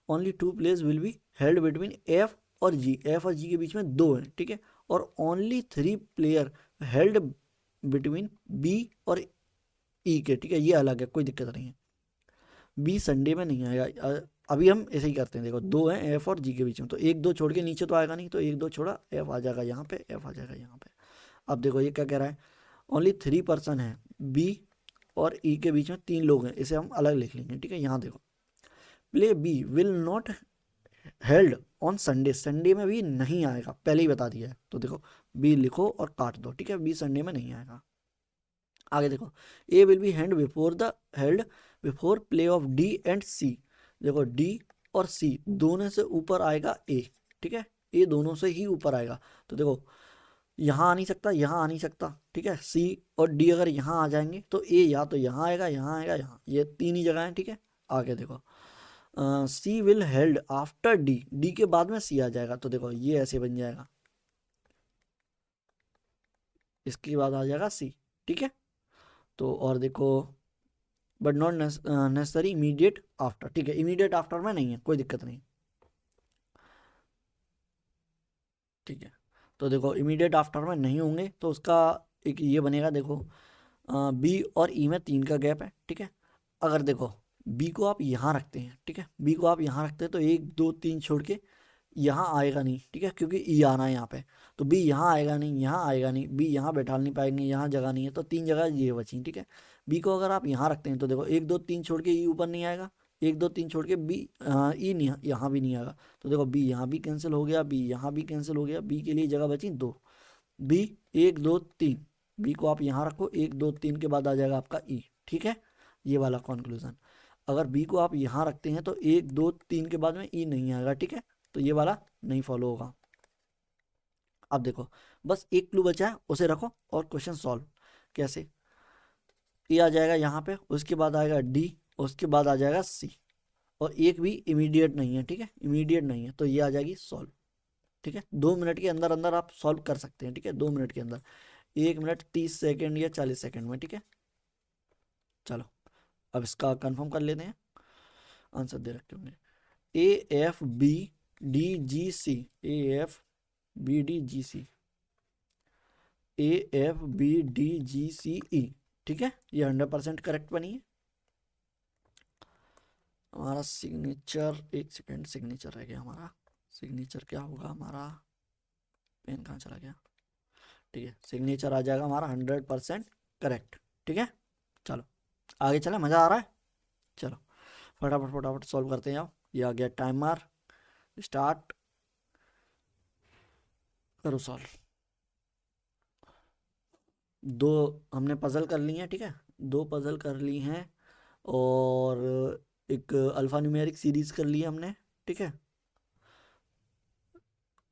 Only 2 place will be held between F और जी, एफ और जी के बीच में 2 हैं, ठीक है। और only 3 player held between B और ई के, ठीक है, ये अलग है, कोई दिक्कत नहीं है। बी संडे में नहीं आएगा। अभी हम ऐसे ही करते हैं, देखो 2 हैं एफ और जी के बीच में, तो 1 2 छोड़ के नीचे तो आएगा नहीं, तो 1 2 छोड़ा, एफ आ जाएगा यहाँ पे, एफ आ जाएगा यहाँ पे। अब देखो ये क्या कह रहा है, ओनली 3 पर्सन है बी और ई के बीच में 3 लोग हैं, इसे हम अलग लिख लेंगे, ठीक है। यहाँ देखो, play B will not held on Sunday, Sunday में भी नहीं आएगा, पहले ही बता दिया है, तो देखो बी लिखो और काट दो, ठीक है, बी संडे में नहीं आएगा। आगे देखो, A will be held before play of D and C. देखो डी और सी दोनों से ऊपर आएगा ए, ठीक है, ए दोनों से ही ऊपर आएगा, तो देखो यहाँ आ नहीं सकता, यहाँ आ नहीं सकता, ठीक है। सी और डी अगर यहाँ आ जाएंगे तो ए या तो यहाँ आएगा, यहाँ आएगा, यहाँ, ये 3 ही जगह हैं, ठीक है। आगे देखो, C will held after D, D के बाद में सी आ जाएगा, तो देखो ये ऐसे बन जाएगा, इसके बाद आ जाएगा सी, ठीक है। तो और देखो, but not necessary immediate after, ठीक है, इमीडिएट आफ्टर में नहीं है, कोई दिक्कत नहीं, ठीक है। तो देखो इमीडिएट आफ्टर में नहीं होंगे तो उसका एक ये बनेगा, देखो बी और ई में 3 का गैप है, ठीक है। अगर देखो बी को आप यहाँ रखते हैं, ठीक है, बी को आप यहाँ रखते हैं तो 1 2 3 छोड़ के यहाँ आएगा नहीं, ठीक है, क्योंकि ई आना है यहाँ पे, तो बी यहाँ आएगा नहीं, यहाँ आएगा नहीं, बी यहाँ बैठा नहीं पाएंगे, यहाँ जगह नहीं है, तो 3 जगह ये बची, ठीक है। बी को अगर आप यहाँ रखते हैं तो देखो 1 2 3 छोड़ के ई ऊपर नहीं आएगा, 1 2 3 छोड़ के बी ई नहीं, यहाँ भी नहीं आएगा, तो देखो बी यहाँ भी कैंसिल हो गया, बी यहाँ भी कैंसिल हो गया, बी के लिए जगह बची 2, बी 1 2 3, बी को आप यहाँ रखो, 1 2 3 के बाद आ जाएगा आपका ई, ठीक है, ये वाला कंक्लूजन। अगर बी को आप यहाँ रखते हैं तो 1 2 3 के बाद में ई नहीं आएगा, ठीक है, तो ये वाला नहीं फॉलो होगा। अब देखो बस एक क्लू बचा है, उसे रखो और क्वेश्चन सॉल्व। कैसे, ए आ जाएगा यहाँ पे, उसके बाद आएगा डी, उसके बाद आ जाएगा सी, और एक भी इमीडिएट नहीं है, ठीक है, इमीडिएट नहीं है, तो ये आ जाएगी सॉल्व, ठीक है। 2 मिनट के अंदर अंदर आप सॉल्व कर सकते हैं, ठीक है, 2 मिनट के अंदर, 1 मिनट 30 सेकेंड या 40 सेकेंड में, ठीक है। चलो अब इसका कंफर्म कर लेते हैं, आंसर दे रखे होंगे, A F B D G C, A F B D G C, A F B D G C E, ठीक है, ये 100% करेक्ट बनी है। हमारा सिग्नेचर, एक सेकेंड, सिग्नेचर रह गया हमारा, सिग्नेचर क्या होगा हमारा, पेन कहाँ चला गया, ठीक है, सिग्नेचर आ जाएगा हमारा 100% करेक्ट, ठीक है। चलो आगे चले, मज़ा आ रहा है, चलो फटाफट फटाफट सॉल्व करते हैं। आओ, ये आ गया टाइमर, स्टार्ट करो सॉल्व। 2 हमने पजल कर ली हैं, ठीक है, 2 पजल कर ली हैं, और एक अल्फा न्यूमेरिक सीरीज कर ली है हमने, ठीक है,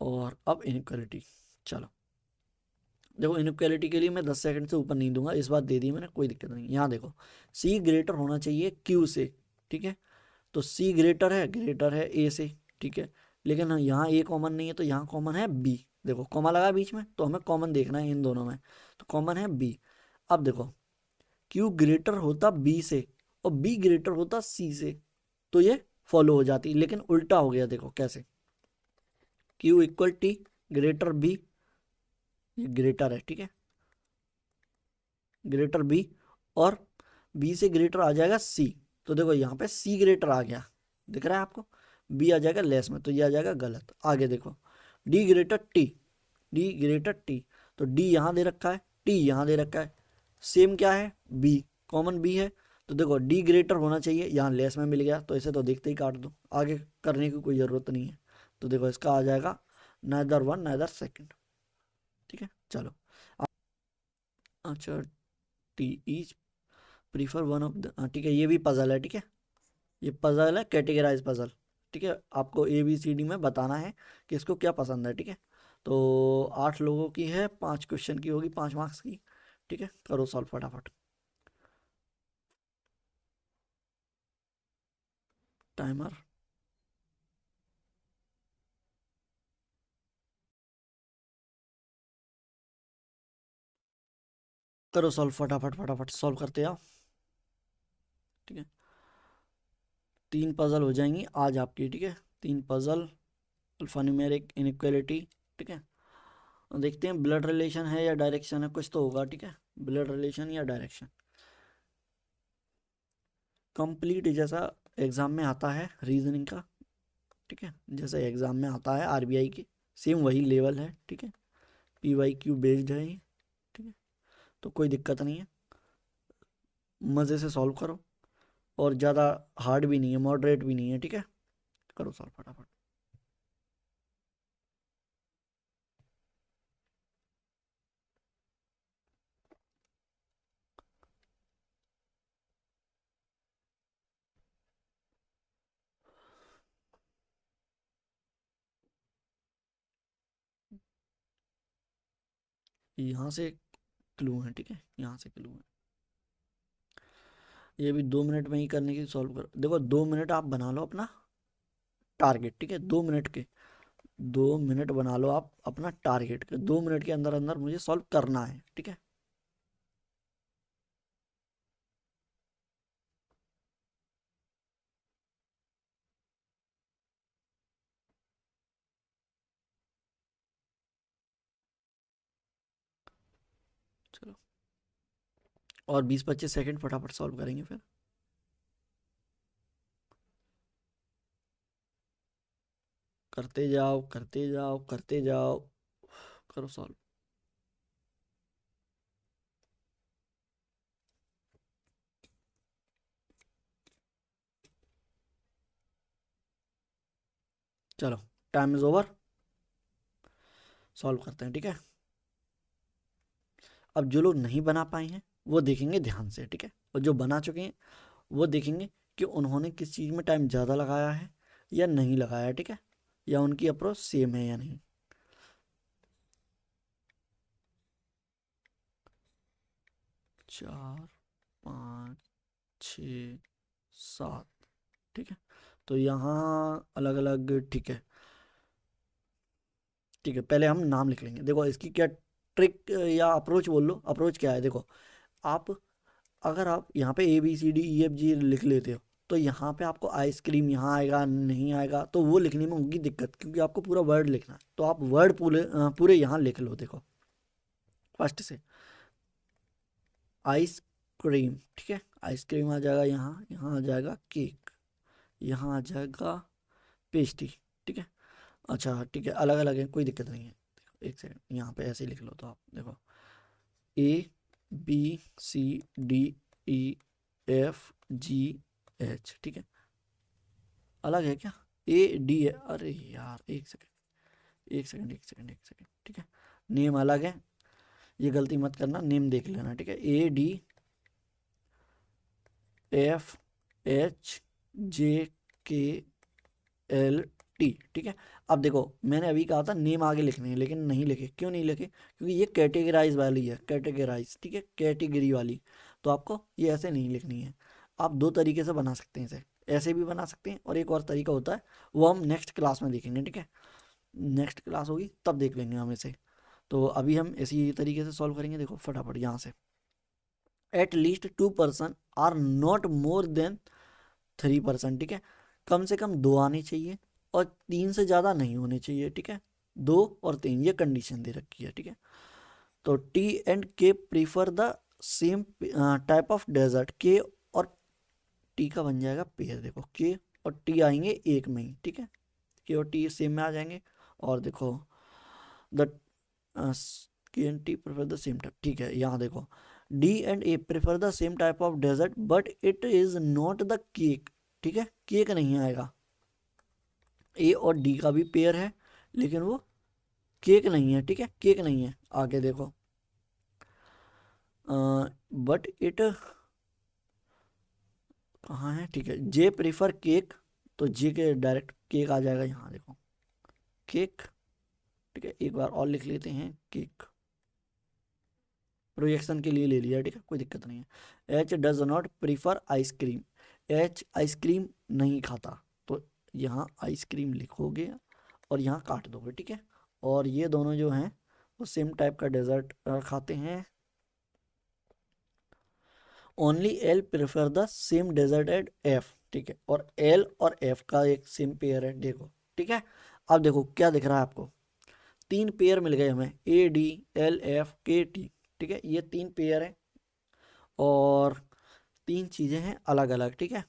और अब इनइक्वालिटी। चलो देखो इनइक्वालिटी के लिए मैं 10 सेकंड से ऊपर नहीं दूंगा, इस बार दे दी मैंने, कोई दिक्कत नहीं। यहाँ देखो सी ग्रेटर होना चाहिए क्यू से, ठीक है, तो सी ग्रेटर है ए से, ठीक है, लेकिन यहाँ ए कॉमन नहीं है, तो यहाँ कॉमन है बी, देखो कॉमा लगा बीच में, तो हमें कॉमन देखना है इन दोनों में, तो कॉमन है बी। अब देखो क्यू ग्रेटर होता बी से और बी ग्रेटर होता सी से, तो ये फॉलो हो जाती, लेकिन उल्टा हो गया, देखो कैसे, Q equal T greater B, ये ग्रेटर है, ठीक है, ग्रेटर बी, और बी से ग्रेटर आ जाएगा सी, तो देखो यहाँ पे सी ग्रेटर आ गया, दिख रहा है आपको, बी आ जाएगा लेस में, तो ये आ जाएगा गलत। आगे देखो D greater T, D greater T, तो डी यहाँ दे रखा है, टी यहाँ दे रखा है, सेम क्या है, बी, कॉमन बी है, तो देखो डी ग्रेटर होना चाहिए, यहाँ लेस में मिल गया, तो इसे तो देखते ही काट दो, आगे करने की कोई ज़रूरत नहीं है, तो देखो इसका आ जाएगा नाइदर वन नाइदर सेकेंड, ठीक है। चलो अच्छा, T each prefer one of the, ठीक है, ये भी पजल है, ठीक है, ये पजल है, कैटेगराइज पजल, ठीक है, आपको ए बी सी डी में बताना है कि इसको क्या पसंद है, ठीक है। तो 8 लोगों की है, 5 क्वेश्चन की होगी, 5 मार्क्स की, ठीक है, करो सॉल्व फटाफट। टाइमर करो सॉल्व, फटाफट फटाफट सॉल्व करते आओ। ठीक है, 3 पजल हो जाएंगी आज आपकी। ठीक है, 3 पजल, अल्फान्यूमेरिक इनइक्वालिटी। ठीक है, देखते हैं ब्लड रिलेशन है या डायरेक्शन है, कुछ तो होगा। ठीक है, ब्लड रिलेशन या डायरेक्शन। कंप्लीट जैसा एग्जाम में आता है रीजनिंग का। ठीक है, जैसा एग्जाम में आता है आरबीआई के, सेम वही लेवल है। ठीक है, पीवाईक्यू बेस्ड है ये। ठीक है, तो कोई दिक्कत नहीं है, मज़े से सॉल्व करो। और ज़्यादा हार्ड भी नहीं है, मॉडरेट भी नहीं है। ठीक है, करो सॉल्व फटाफट। यहाँ से क्लू है। ठीक है, यहाँ से क्लू है। ये भी 2 मिनट में ही करने की सॉल्व करो। देखो 2 मिनट आप बना लो अपना टारगेट। ठीक है, 2 मिनट के, 2 मिनट बना लो आप अपना टारगेट के। 2 मिनट के अंदर अंदर मुझे सॉल्व करना है। ठीक है, चलो, और 20-25 सेकंड फटाफट सॉल्व करेंगे फिर। करते जाओ करते जाओ करते जाओ, करो सॉल्व। चलो, टाइम इज ओवर, सॉल्व करते हैं। ठीक है, अब जो लोग नहीं बना पाए हैं वो देखेंगे ध्यान से। ठीक है, और जो बना चुके हैं वो देखेंगे कि उन्होंने किस चीज़ में टाइम ज़्यादा लगाया है या नहीं लगाया। ठीक है, या उनकी अप्रोच सेम है या नहीं। 4, 5, 6, 7। ठीक है, तो यहाँ अलग अलग। ठीक है, ठीक है, पहले हम नाम लिख लेंगे। देखो इसकी क्या ट्रिक या अप्रोच बोल लो। अप्रोच क्या है, देखो आप, अगर आप यहाँ पे ABCDEFG लिख लेते हो तो यहाँ पे आपको आइसक्रीम यहाँ आएगा नहीं आएगा, तो वो लिखने में होगी दिक्कत, क्योंकि आपको पूरा वर्ड लिखना है। तो आप वर्ड पूरे पूरे यहाँ लिख लो। देखो फर्स्ट से आइसक्रीम। ठीक है, आइसक्रीम आ जाएगा यहाँ, यहाँ आ जाएगा केक, यहाँ आ जाएगा पेस्ट्री। ठीक है, अच्छा ठीक है, अलग अलग है, कोई दिक्कत नहीं है। एक सेकंड, यहाँ पे ऐसे ही लिख लो। तो आप देखो ABCDEFG। ठीक है, अलग है क्या, AD है। अरे यार एक सेकंड, एक सेकंड, एक सेकंड, एक सेकंड। ठीक है, नेम अलग है, ये गलती मत करना, नेम देख लेना। ठीक है, ADFHJKLT। ठीक है, अब देखो मैंने अभी कहा था नेम आगे लिखने हैं, लेकिन नहीं लिखे। क्यों नहीं लिखे, क्योंकि ये कैटेगराइज वाली है, कैटेगराइज। ठीक है, कैटेगरी वाली, तो आपको ये ऐसे नहीं लिखनी है। आप दो तरीके से बना सकते हैं इसे, ऐसे भी बना सकते हैं, और एक और तरीका होता है, वो हम नेक्स्ट क्लास में देखेंगे। ठीक है, नेक्स्ट क्लास होगी तब देख लेंगे हम इसे। तो अभी हम इसी तरीके से सॉल्व करेंगे। देखो फटाफट यहाँ से, at least 2% are not more than 3%। ठीक है, कम से कम 2 आने चाहिए और 3 से ज़्यादा नहीं होने चाहिए। ठीक है, 2 और 3 ये कंडीशन दे रखी है। ठीक है, तो T&K prefer the same type of dessert. K और टी का बन जाएगा पेयर। देखो के और टी आएंगे एक में ही। ठीक है, के और टी सेम में आ जाएंगे। और देखो the K&T prefer the same type. ठीक है, यहाँ देखो D&A prefer the same type of dessert but it is not the cake. ठीक है, केक नहीं आएगा। A और D का भी पेयर है, लेकिन वो केक नहीं है। ठीक है, केक नहीं है। आगे देखो बट इट कहाँ है। ठीक है, जे प्रेफर केक, तो जे के डायरेक्ट केक आ जाएगा यहाँ। देखो केक। ठीक है, एक बार और लिख लेते हैं केक, प्रोजेक्शन के लिए ले लिया। ठीक है, कोई दिक्कत नहीं है। H does not prefer ice cream. H ice cream नहीं खाता। यहाँ आइसक्रीम लिखोगे और यहाँ काट दोगे, ठीक है। और ये दोनों जो हैं वो सेम टाइप का डेजर्ट खाते हैं। Only L prefer the same dessert at F, ठीक है। और एल और एफ का एक सेम पेयर है, देखो, ठीक है। अब देखो क्या दिख रहा है आपको, 3 पेयर मिल गए हमें, ए डी एल एफ के टी, ठीक है। ये 3 पेयर है और 3 चीज़ें हैं अलग अलग, ठीक है।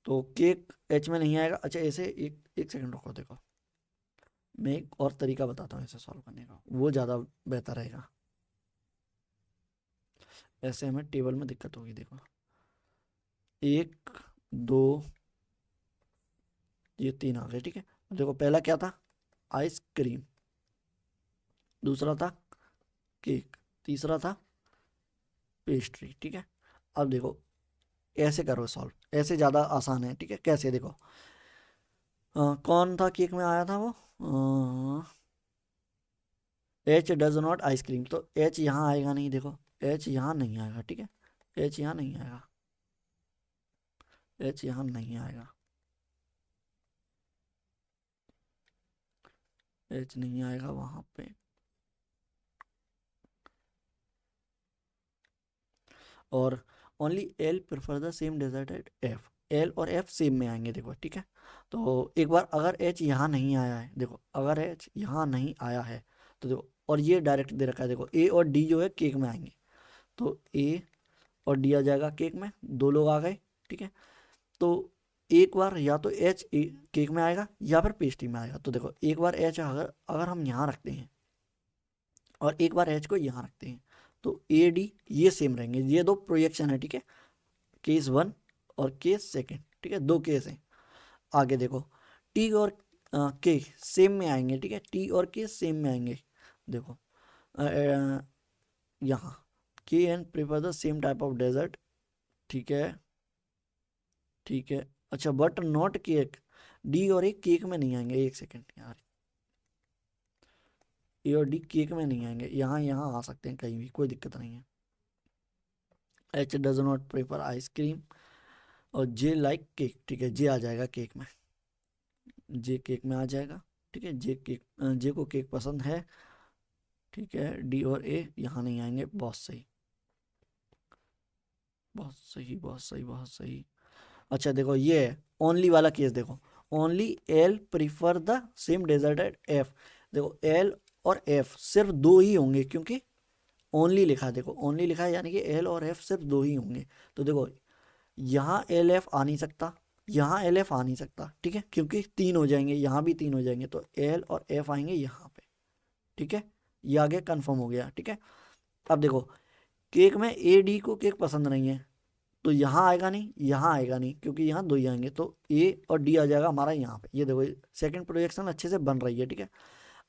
तो केक एच में नहीं आएगा। अच्छा ऐसे एक सेकंड रुको, देखो मैं एक और तरीका बताता हूँ इसे सॉल्व करने का, वो ज़्यादा बेहतर रहेगा। ऐसे हमें टेबल में दिक्कत होगी, देखो 1 2 ये 3 आ गए, ठीक है। देखो पहला क्या था, आइसक्रीम, दूसरा था केक, तीसरा था पेस्ट्री, ठीक है। अब देखो ऐसे करो सॉल्व, ऐसे ज़्यादा आसान है, ठीक है। कैसे, देखो कौन था केक में आया था वो, एच डज नॉट आइसक्रीम, तो एच यहाँ आएगा नहीं, देखो एच यहाँ नहीं आएगा, ठीक है। एच यहाँ नहीं आएगा, एच यहाँ नहीं आएगा, एच नहीं आएगा वहाँ पे। और only L prefer the same dessert at F, L और एफ सेम में आएंगे, देखो, ठीक है। तो एक बार अगर एच यहाँ नहीं आया है, देखो अगर एच यहाँ नहीं आया है तो देखो, और ये डायरेक्ट दे रखा है, देखो ए और डी जो है केक में आएंगे, तो ए और डी आ जाएगा केक में, 2 लोग आ गए, ठीक है। तो एक बार या तो एच केक में आएगा या फिर पेस्ट्री में आएगा। तो देखो एक बार एच अगर अगर हम यहाँ रखते हैं और एक बार एच को यहाँ रखते हैं तो ए डी ये सेम रहेंगे, ये 2 प्रोजेक्शन है, ठीक है। केस 1 और केस 2, ठीक है, 2 केस हैं। आगे देखो टी और के सेम में आएंगे, ठीक है, टी और के सेम में आएंगे। देखो यहाँ K and prefer the same type of dessert, ठीक है, ठीक है। अच्छा बट नॉट केक, डी और ए केक में नहीं आएंगे, एक सेकेंड यार, ए और डी केक में नहीं आएंगे, यहाँ यहाँ आ सकते हैं कहीं भी, कोई दिक्कत नहीं है। H does not prefer ice cream और जे लाइक केक, ठीक है, जे आ जाएगा केक में, जे केक में आ जाएगा, ठीक है। जे को केक पसंद है, ठीक है। डी और ए यहाँ नहीं आएंगे, बहुत सही, बहुत सही, बहुत सही, बहुत सही। अच्छा देखो ये ओनली वाला केस, देखो only L prefer the same dessert at F, देखो एल और एफ सिर्फ 2 ही होंगे क्योंकि ओनली लिखा है, देखो ओनली लिखा है यानी कि एल और एफ सिर्फ 2 ही होंगे। तो देखो यहाँ एल एफ आ नहीं सकता, यहाँ एल एफ आ नहीं सकता, ठीक है, क्योंकि 3 हो जाएंगे, यहाँ भी 3 हो जाएंगे, तो एल और एफ आएंगे यहाँ पे, ठीक है। ये आगे कंफर्म हो गया, ठीक है। अब देखो केक में ए डी को केक पसंद नहीं है, तो यहाँ आएगा नहीं, यहाँ आएगा नहीं, क्योंकि यहाँ 2 ही आएंगे, तो ए और डी आ जाएगा हमारा यहाँ पे। ये देखो सेकंड प्रोजेक्शन अच्छे से बन रही है, ठीक है।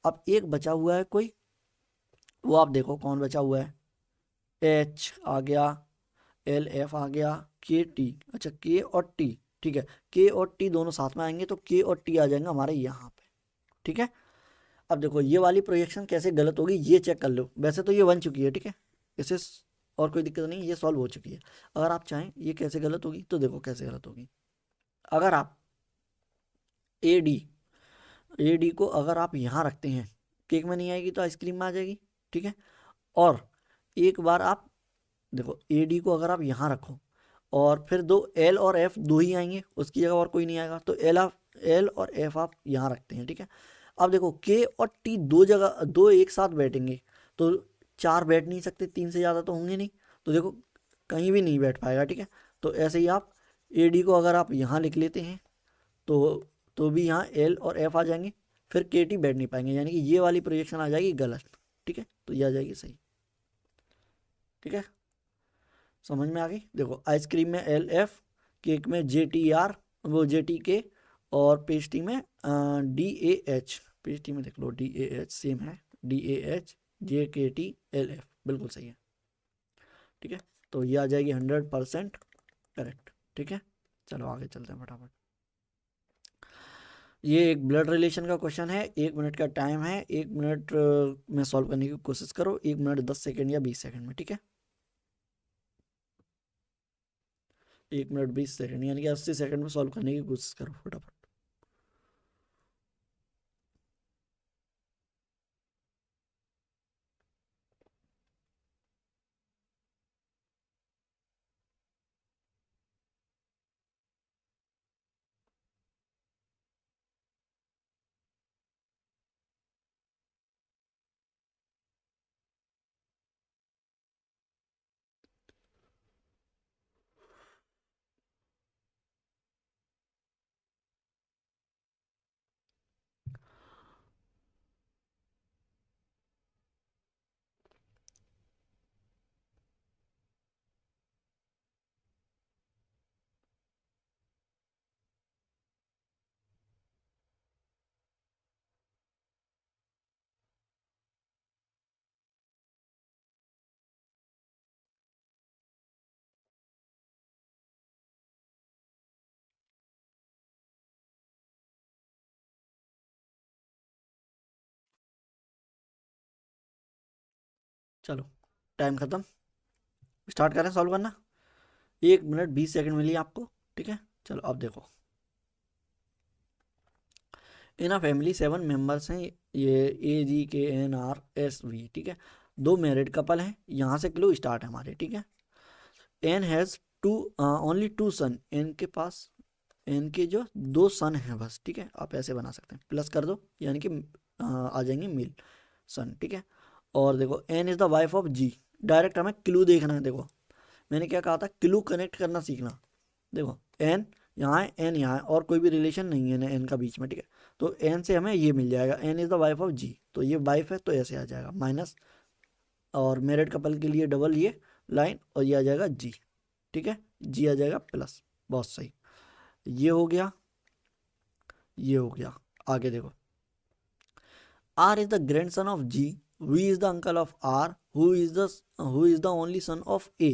अब एक बचा हुआ है कोई, वो आप देखो कौन बचा हुआ है, एच आ गया, एल एफ आ गया, के टी, अच्छा के और टी, ठीक है। के और टी दोनों साथ में आएंगे तो के और टी आ जाएंगे हमारे यहाँ पे, ठीक है। अब देखो ये वाली प्रोजेक्शन कैसे गलत होगी ये चेक कर लो, वैसे तो ये बन चुकी है, ठीक है, इसे और कोई दिक्कत नहीं, ये सॉल्व हो चुकी है। अगर आप चाहें ये कैसे गलत होगी तो देखो कैसे गलत होगी, अगर आप ए डी को अगर आप यहाँ रखते हैं, केक में नहीं आएगी तो आइसक्रीम में आ जाएगी, ठीक है। और एक बार आप देखो ए डी को अगर आप यहाँ रखो और फिर 2 एल और एफ 2 ही आएंगे, उसकी जगह और कोई नहीं आएगा, तो एल और एफ आप यहाँ रखते हैं, ठीक है। अब देखो के और टी 2 जगह 2 एक साथ बैठेंगे, तो 4 बैठ नहीं सकते, 3 से ज़्यादा तो होंगे नहीं, तो देखो कहीं भी नहीं बैठ पाएगा, ठीक है। तो ऐसे ही आप ए डी को अगर आप यहाँ लिख लेते हैं तो भी यहाँ एल और एफ आ जाएंगे, फिर के टी बैठ नहीं पाएंगे, यानी कि ये वाली प्रोजेक्शन आ जाएगी गलत, ठीक है, तो ये आ जाएगी सही, ठीक है। समझ में आ गई, देखो आइसक्रीम में एल एफ, केक में जे टी आर, वो जे टी के, और पेस्ट्री में डी ए एच, पेस्ट्री में देख लो डी ए एच सेम है, डी ए एच जे के टी एल एफ, बिल्कुल सही है, ठीक है। तो ये आ जाएगी 100% करेक्ट, ठीक है। चलो आगे चलते हैं फटाफट। ये एक ब्लड रिलेशन का क्वेश्चन है, 1 मिनट का टाइम है, 1 मिनट में सॉल्व करने की कोशिश करो, 1 मिनट 10 सेकेंड या 20 सेकेंड में, ठीक है। 1 मिनट 20 सेकेंड यानी कि 80 सेकेंड में सॉल्व करने की कोशिश करो फटाफट। चलो टाइम ख़त्म, स्टार्ट करें सॉल्व करना। 1 मिनट 20 सेकंड मिली आपको, ठीक है। चलो अब देखो, इन अ फैमिली 7 मेंबर्स हैं, ये AGKNRSV, ठीक है। 2 मैरिड कपल हैं, यहाँ से क्लू स्टार्ट है हमारे, ठीक है। N has only 2 son, N के पास, एन के जो 2 सन हैं बस, ठीक है। आप ऐसे बना सकते हैं, प्लस कर दो यानी कि आ जाएंगे मेल सन, ठीक है। और देखो N is the wife of G, direct हमें क्लू देखना है। देखो मैंने क्या कहा था, क्लू कनेक्ट करना सीखना। देखो एन यहाँ है, एन यहाँ है, और कोई भी रिलेशन नहीं है ना एन का बीच में, ठीक है। तो एन से हमें ये मिल जाएगा, N is the wife of G, तो ये वाइफ है तो ऐसे आ जाएगा माइनस, और मैरिड कपल के लिए डबल ये लाइन, और ये आ जाएगा जी, ठीक है। जी आ जाएगा प्लस, बहुत सही। ये हो गया, ये हो गया। आगे देखो, R is the grandson of G, V is the uncle of R, who is the only son of A.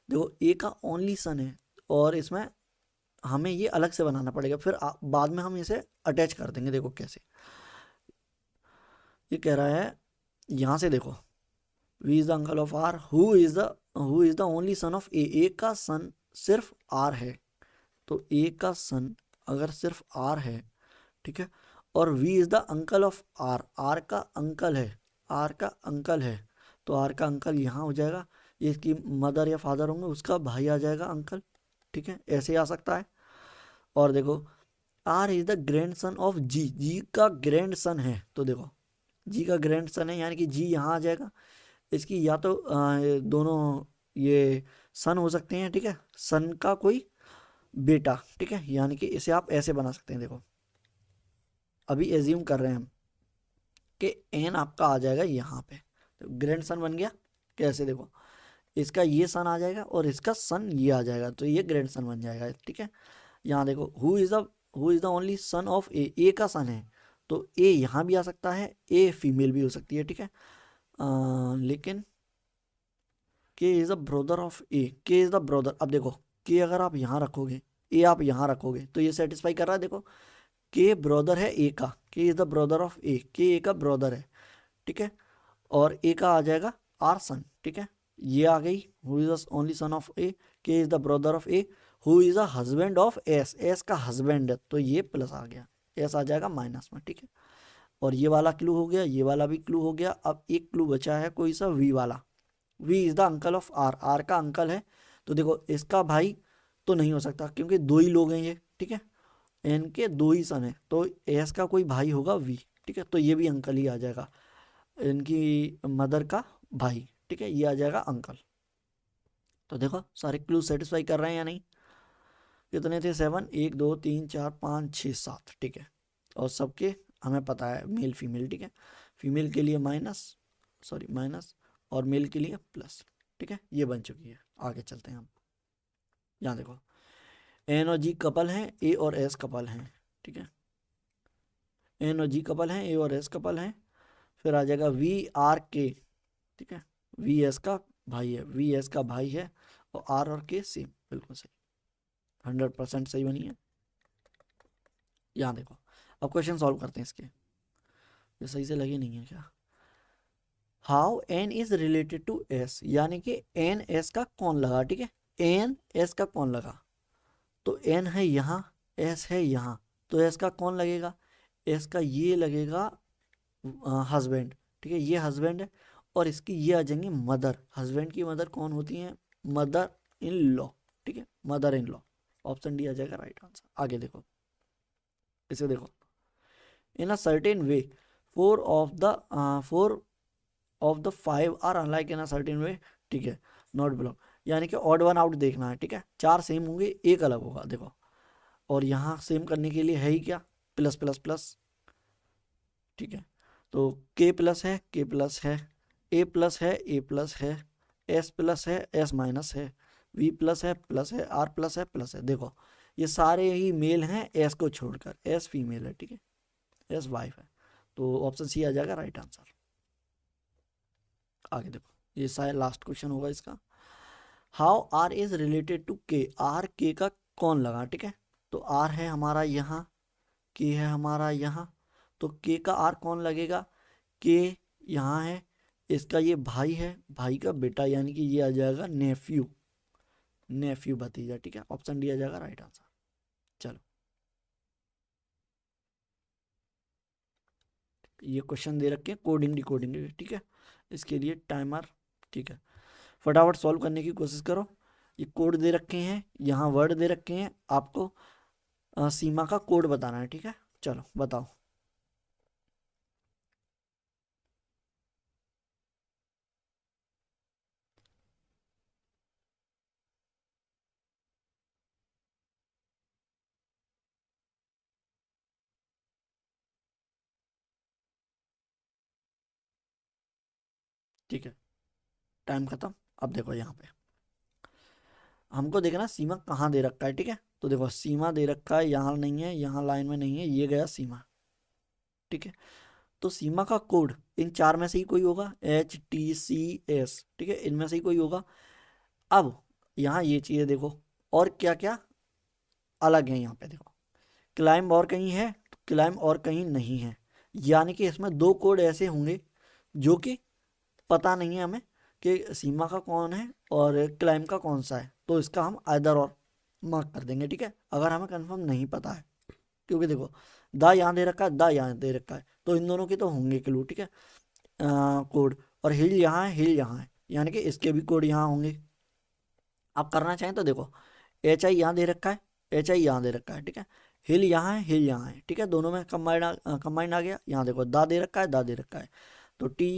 देखो ए का ओनली सन है, और इसमें हमें ये अलग से बनाना पड़ेगा, फिर बाद में हम इसे अटैच कर देंगे। देखो कैसे, ये कह रहा है यहाँ से देखो, V is the uncle of R, who is the only son of A, A का सन सिर्फ आर है, तो ए का सन अगर सिर्फ आर है, ठीक है, और V is the uncle of R, R का अंकल है, आर का अंकल है, तो आर का अंकल यहाँ हो जाएगा, ये इसकी मदर या फादर होंगे, उसका भाई आ जाएगा अंकल, ठीक है, ऐसे आ सकता है। और देखो R is the grandson of G, G का ग्रैंड सन है, तो देखो जी का ग्रैंड सन है यानी कि जी यहाँ आ जाएगा। इसकी या तो दोनों ये सन हो सकते हैं, ठीक है, सन का कोई बेटा, ठीक है, यानी कि इसे आप ऐसे बना सकते हैं। देखो अभी एज्यूम कर रहे हैं हम कि एन आपका आ जाएगा यहाँ पे, तो ग्रैंड सन बन गया। कैसे, देखो इसका ये सन आ जाएगा और इसका सन ये आ जाएगा, तो ये ग्रैंड सन बन जाएगा, ठीक है। यहाँ देखो who is the only son of A, A का सन है, तो ए यहाँ भी आ सकता है, ए फीमेल भी हो सकती है, ठीक है। लेकिन के is the brother of A, K is the brother, अब देखो के अगर आप यहाँ रखोगे, ए आप यहाँ रखोगे, तो ये सेटिस्फाई कर रहा है। देखो के ब्रदर है ए का, के is the brother of A, के ए का ब्रदर है, ठीक है, और ए का आ जाएगा आर सन, ठीक है। ये आ गई, who is the only son of A, K is the brother of A, who is the husband of S, S का हस्बैंड है, तो ये प्लस आ गया, एस आ जाएगा माइनस में, ठीक है। और ये वाला क्लू हो गया, ये वाला भी क्लू हो गया। अब एक क्लू बचा है कोई सा, वी वाला, V is the uncle of R, R का अंकल है, तो देखो इसका भाई तो नहीं हो सकता क्योंकि 2 ही लोग हैं ये, ठीक है, एन के 2 ही सन है, तो एस का कोई भाई होगा वी, ठीक है, तो ये भी अंकल ही आ जाएगा, इनकी मदर का भाई, ठीक है, ये आ जाएगा अंकल। तो देखो सारे क्लू सेटिस्फाई कर रहे हैं या नहीं। कितने थे, 7, 1 2 3 4 5 6 7, ठीक है, और सबके हमें पता है मेल फीमेल, ठीक है, फीमेल के लिए माइनस और मेल के लिए प्लस, ठीक है, ये बन चुकी है। आगे चलते हैं हम, यहाँ देखो एन और जी कपल हैं, ए और एस कपल हैं, ठीक है, एन और जी कपल हैं, ए और एस कपल हैं, फिर आ जाएगा वी आर के, ठीक है, वी एस का भाई है, वी एस का भाई है, और आर और के सेम, बिल्कुल सही, 100% सही बनी है। यहाँ देखो अब क्वेश्चन सॉल्व करते हैं इसके, ये सही से लगी नहीं है क्या। How N is related to S, यानी कि एन एस का कौन लगा, ठीक है, एन एस का कौन लगा, तो एन है यहाँ, एस है यहाँ, तो एस का कौन लगेगा, एस का ये लगेगा हस्बैंड, ठीक है, ये हस्बैंड है, और इसकी ये आ जाएंगी मदर, हस्बैंड की मदर कौन होती है, मदर इन लॉ, ठीक है, mother in law, option D आ जाएगा राइट आंसर। आगे देखो, इसे देखो, in a certain way four of the 5 are unlike in a certain way, ठीक है, नॉट बिलोंग, यानी कि ऑड वन आउट देखना है, ठीक है, 4 सेम होंगे, एक अलग होगा, देखो, और यहाँ सेम करने के लिए है ही क्या, प्लस प्लस प्लस, ठीक है, तो के प्लस है, के प्लस है, ए प्लस है, ए प्लस है, एस प्लस है, एस माइनस है, वी प्लस है, आर प्लस है, प्लस है। देखो ये सारे ही मेल हैं एस को छोड़कर, एस फीमेल है, ठीक है, एस वाइफ है, तो ऑप्शन सी आ जाएगा राइट आंसर। आगे देखो, ये शायद लास्ट क्वेश्चन होगा इसका। How R is related to K, R K का कौन लगा, ठीक है, तो आर है हमारा यहाँ, के है हमारा यहाँ, तो के का आर कौन लगेगा, के यहाँ है, इसका ये भाई है, भाई का बेटा, यानी कि ये आ जाएगा नेफ्यू, नेफ्यू भतीजा। ठीक है, ऑप्शन डी आ जाएगा राइट आंसर। चलो, ये क्वेश्चन दे रखे हैं कोडिंग डिकोडिंग के, ठीक है, इसके लिए टाइमर। ठीक है, फटाफट सॉल्व करने की कोशिश करो। ये कोड दे रखे हैं, यहाँ वर्ड दे रखे हैं, आपको सीमा का कोड बताना है। ठीक है, चलो बताओ। ठीक है, टाइम खत्म। अब देखो यहाँ पे हमको देखना सीमा कहाँ दे रखा है। ठीक है, तो देखो सीमा दे रखा है, यहाँ नहीं है, यहाँ लाइन में नहीं है, ये गया सीमा। ठीक है, तो सीमा का कोड इन चार में से ही कोई होगा, HTCS। ठीक है, इनमें से ही कोई होगा। अब यहाँ ये चीज़ें देखो, और क्या क्या अलग है यहाँ पे देखो। क्लाइम और कहीं है, तो क्लाइम और कहीं नहीं है, यानी कि इसमें दो कोड ऐसे होंगे जो कि पता नहीं है हमें कि सीमा का कौन है और क्लाइम का कौन सा है, तो इसका हम आइदर और मार्क कर देंगे। ठीक है, अगर हमें कंफर्म नहीं पता है, क्योंकि देखो दा यहाँ दे रखा है, दा यहाँ दे रखा है, तो इन दोनों के तो होंगे क्लू। ठीक है, कोड, और हिल यहाँ है, हिल यहाँ है, यानी कि इसके भी कोड यहाँ होंगे। आप करना चाहें तो देखो, HI यहाँ दे रखा है, HI यहाँ दे रखा है। ठीक है, हिल यहाँ है, हिल यहाँ है। ठीक है, दोनों में कंबाइंड आ गया। यहाँ देखो दा दे रखा है, दा दे रखा है, तो टी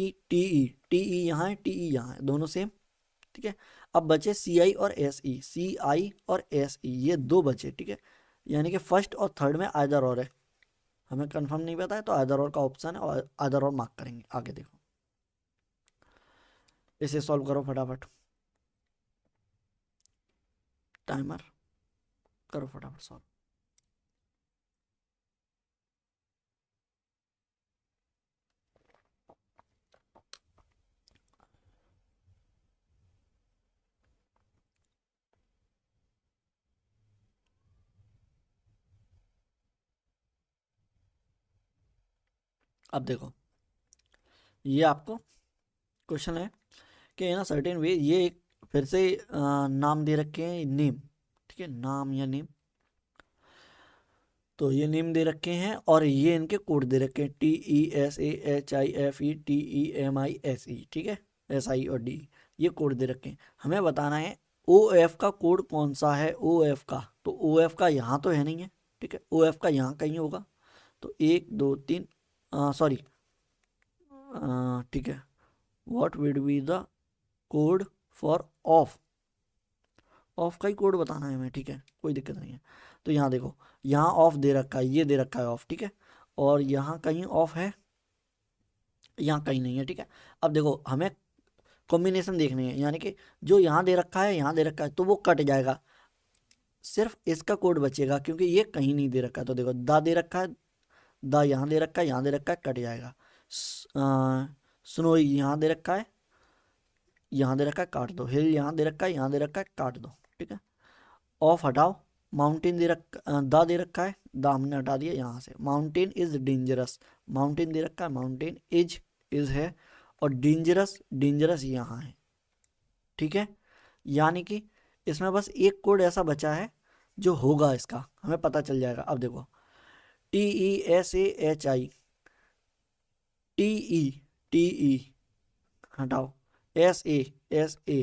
ई यहाँ है, टी ई यहाँ है, दोनों सेम। ठीक है, अब बचे CI और SE, CI और SE, ये दो बचे। ठीक है, यानी कि फर्स्ट और थर्ड में आइदर और है, हमें कंफर्म नहीं पता है, तो आइदर और का ऑप्शन है, और आइदर और मार्क करेंगे। आगे देखो, इसे सॉल्व करो फटाफट, टाइमर करो फटाफट सॉल्व। अब देखो, ये आपको क्वेश्चन है कि इन अ सर्टेन वे, ये एक फिर से नाम दे रखे हैं, नेम। ठीक है, नाम या नेम, तो ये नेम दे रखे हैं और ये इनके कोड दे रखे हैं, TESAHIFETEMISE। ठीक है, SI और D, ये कोड दे रखे हैं। हमें बताना है OF का कोड कौन सा है, OF का, तो OF का यहाँ तो है नहीं है। ठीक है, OF का यहाँ कहीं होगा, तो 1 2 3, सॉरी, ठीक है, what would be the code for off, off का ही कोड बताना है हमें। ठीक है, कोई दिक्कत नहीं है। तो यहाँ देखो, यहाँ ऑफ दे रखा है, ये दे रखा है ऑफ। ठीक है, और यहाँ कहीं ऑफ है, यहाँ कहीं नहीं है। ठीक है, अब देखो हमें कॉम्बिनेशन देखनी है, यानी कि जो यहाँ दे रखा है, यहाँ दे रखा है, तो वो कट जाएगा, सिर्फ इसका कोड बचेगा, क्योंकि ये कहीं नहीं दे रखा है। तो देखो दा दे रखा है, दा यहाँ दे रखा है, यहाँ दे रखा है, कट जाएगा। स्नो यहाँ दे रखा है, यहाँ दे रखा है, काट दो। हिल यहाँ दे रखा है, यहाँ दे रखा है, काट दो। ठीक है, ऑफ हटाओ। माउंटेन दा दे रखा है, दा हमने हटा दिया यहाँ से। माउंटेन इज डेंजरस, माउंटेन दे रखा है, माउंटेन इज है, और डेंजरस, डेंजरस यहाँ है। ठीक है, यानी कि इसमें बस एक कोड ऐसा बचा है जो होगा, इसका हमें पता चल जाएगा। अब देखो, TESAHI, TE, TE हटाओ, SASAHI,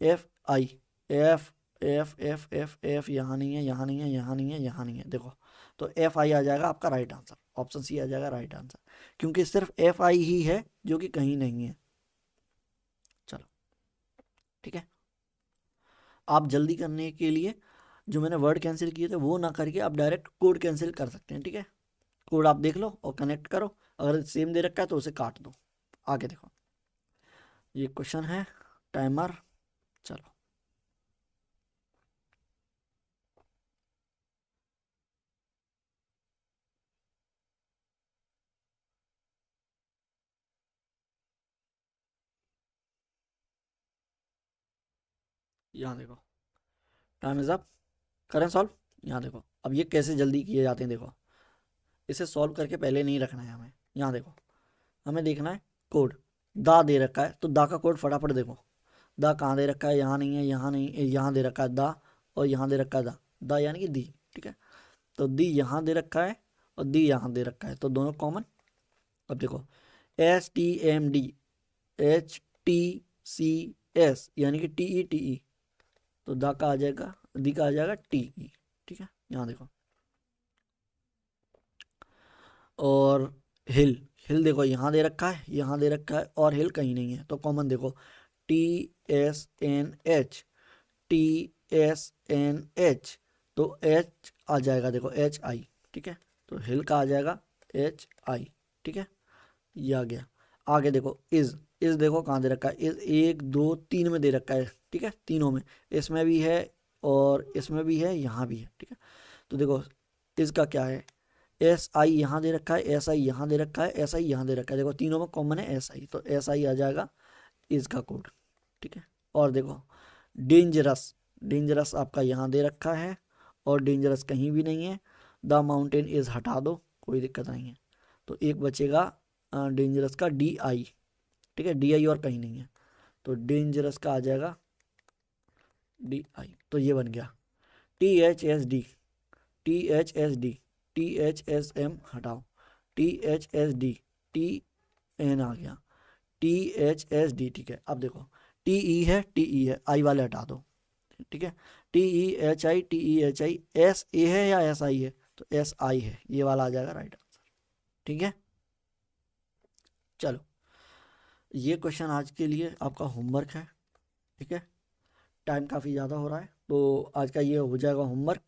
FI, F यहाँ नहीं है, यहाँ नहीं है, यहाँ नहीं है, यहाँ नहीं है। देखो, तो FI आ जाएगा आपका राइट आंसर, ऑप्शन सी आ जाएगा राइट आंसर, क्योंकि सिर्फ FI ही है जो कि कहीं नहीं है। चलो, ठीक है, आप जल्दी करने के लिए जो मैंने वर्ड कैंसिल किए थे वो ना करके आप डायरेक्ट कोड कैंसिल कर सकते हैं। ठीक है, कोड आप देख लो और कनेक्ट करो, अगर सेम दे रखा है तो उसे काट दो। आगे देखो, ये क्वेश्चन है, टाइमर चलो। यहाँ देखो, टाइम इज अप, करें सॉल्व। यहाँ देखो, अब ये कैसे जल्दी किए जाते हैं, देखो इसे सॉल्व करके पहले नहीं रखना है हमें। यहाँ देखो, हमें देखना है कोड। दा दे रखा है तो दा का कोड फटाफट देखो। दा कहाँ दे रखा है, यहाँ नहीं है, यहाँ नहीं, यहाँ दे रखा है दा, और यहाँ दे रखा है दा। दा यानी कि दी, ठीक है। तो दी यहाँ दे रखा है और दी यहाँ दे रखा है, तो दोनों कॉमन। अब देखो STMD HTCS यानी कि TE तो दा का आ जाएगा, दी का आ जाएगा TE, ठीक है। यहाँ देखो। और हिल, हिल देखो यहाँ दे रखा है, यहाँ दे रखा है, और हिल कहीं नहीं है, तो कॉमन देखो TSNH TSNH, तो H आ जाएगा देखो HI, ठीक है। तो हिल का आ जाएगा HI, ठीक है। ये आ गया। आगे देखो इज देखो कहाँ दे रखा है, इज 1 2 3 में दे रखा है, ठीक है। तीनों में, इसमें भी है और इसमें भी है, यहाँ भी है, ठीक है। तो देखो इज का क्या है, SI यहाँ दे रखा है, SI यहाँ दे रखा है, SI यहाँ दे रखा है, देखो तीनों में कॉमन है SI, तो SI आ जाएगा इज का कोड, ठीक है। और देखो डेंजरस, डेंजरस आपका यहाँ दे रखा है और डेंजरस कहीं भी नहीं है। द माउंटेन इज हटा दो, कोई दिक्कत नहीं है। तो एक बचेगा डेंजरस का DI, ठीक है। DI और कहीं नहीं है, तो डेंजरस का आ जाएगा DI। तो ये बन गया THSD THSD THSM हटाओ, THSD TN आ गया, THSD, ठीक है। अब देखो TE है, TE है, I वाले हटा दो, ठीक है। TEHI TEHI SA है या SI है, तो SI है, ये वाला आ जाएगा राइट आंसर, ठीक है। चलो ये क्वेश्चन आज के लिए आपका होमवर्क है, ठीक है। टाइम काफ़ी ज़्यादा हो रहा है, तो आज का ये हो जाएगा होमवर्क।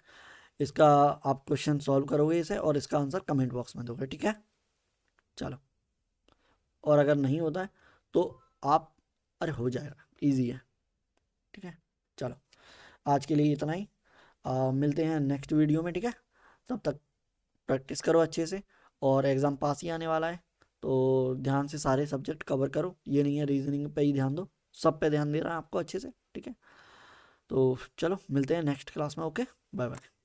इसका आप क्वेश्चन सॉल्व करोगे इसे और इसका आंसर कमेंट बॉक्स में दोगे, ठीक है। चलो, और अगर नहीं होता है तो आप, अरे हो जाएगा, इजी है, ठीक है। चलो आज के लिए इतना ही, मिलते हैं नेक्स्ट वीडियो में, ठीक है। तब तक प्रैक्टिस करो अच्छे से, और एग्ज़ाम पास ही आने वाला है, तो ध्यान से सारे सब्जेक्ट कवर करो। ये नहीं है रीजनिंग पे ही ध्यान दो, सब पे ध्यान देना है आपको अच्छे से, ठीक है। तो चलो मिलते हैं नेक्स्ट क्लास में, ओके, बाय बाय।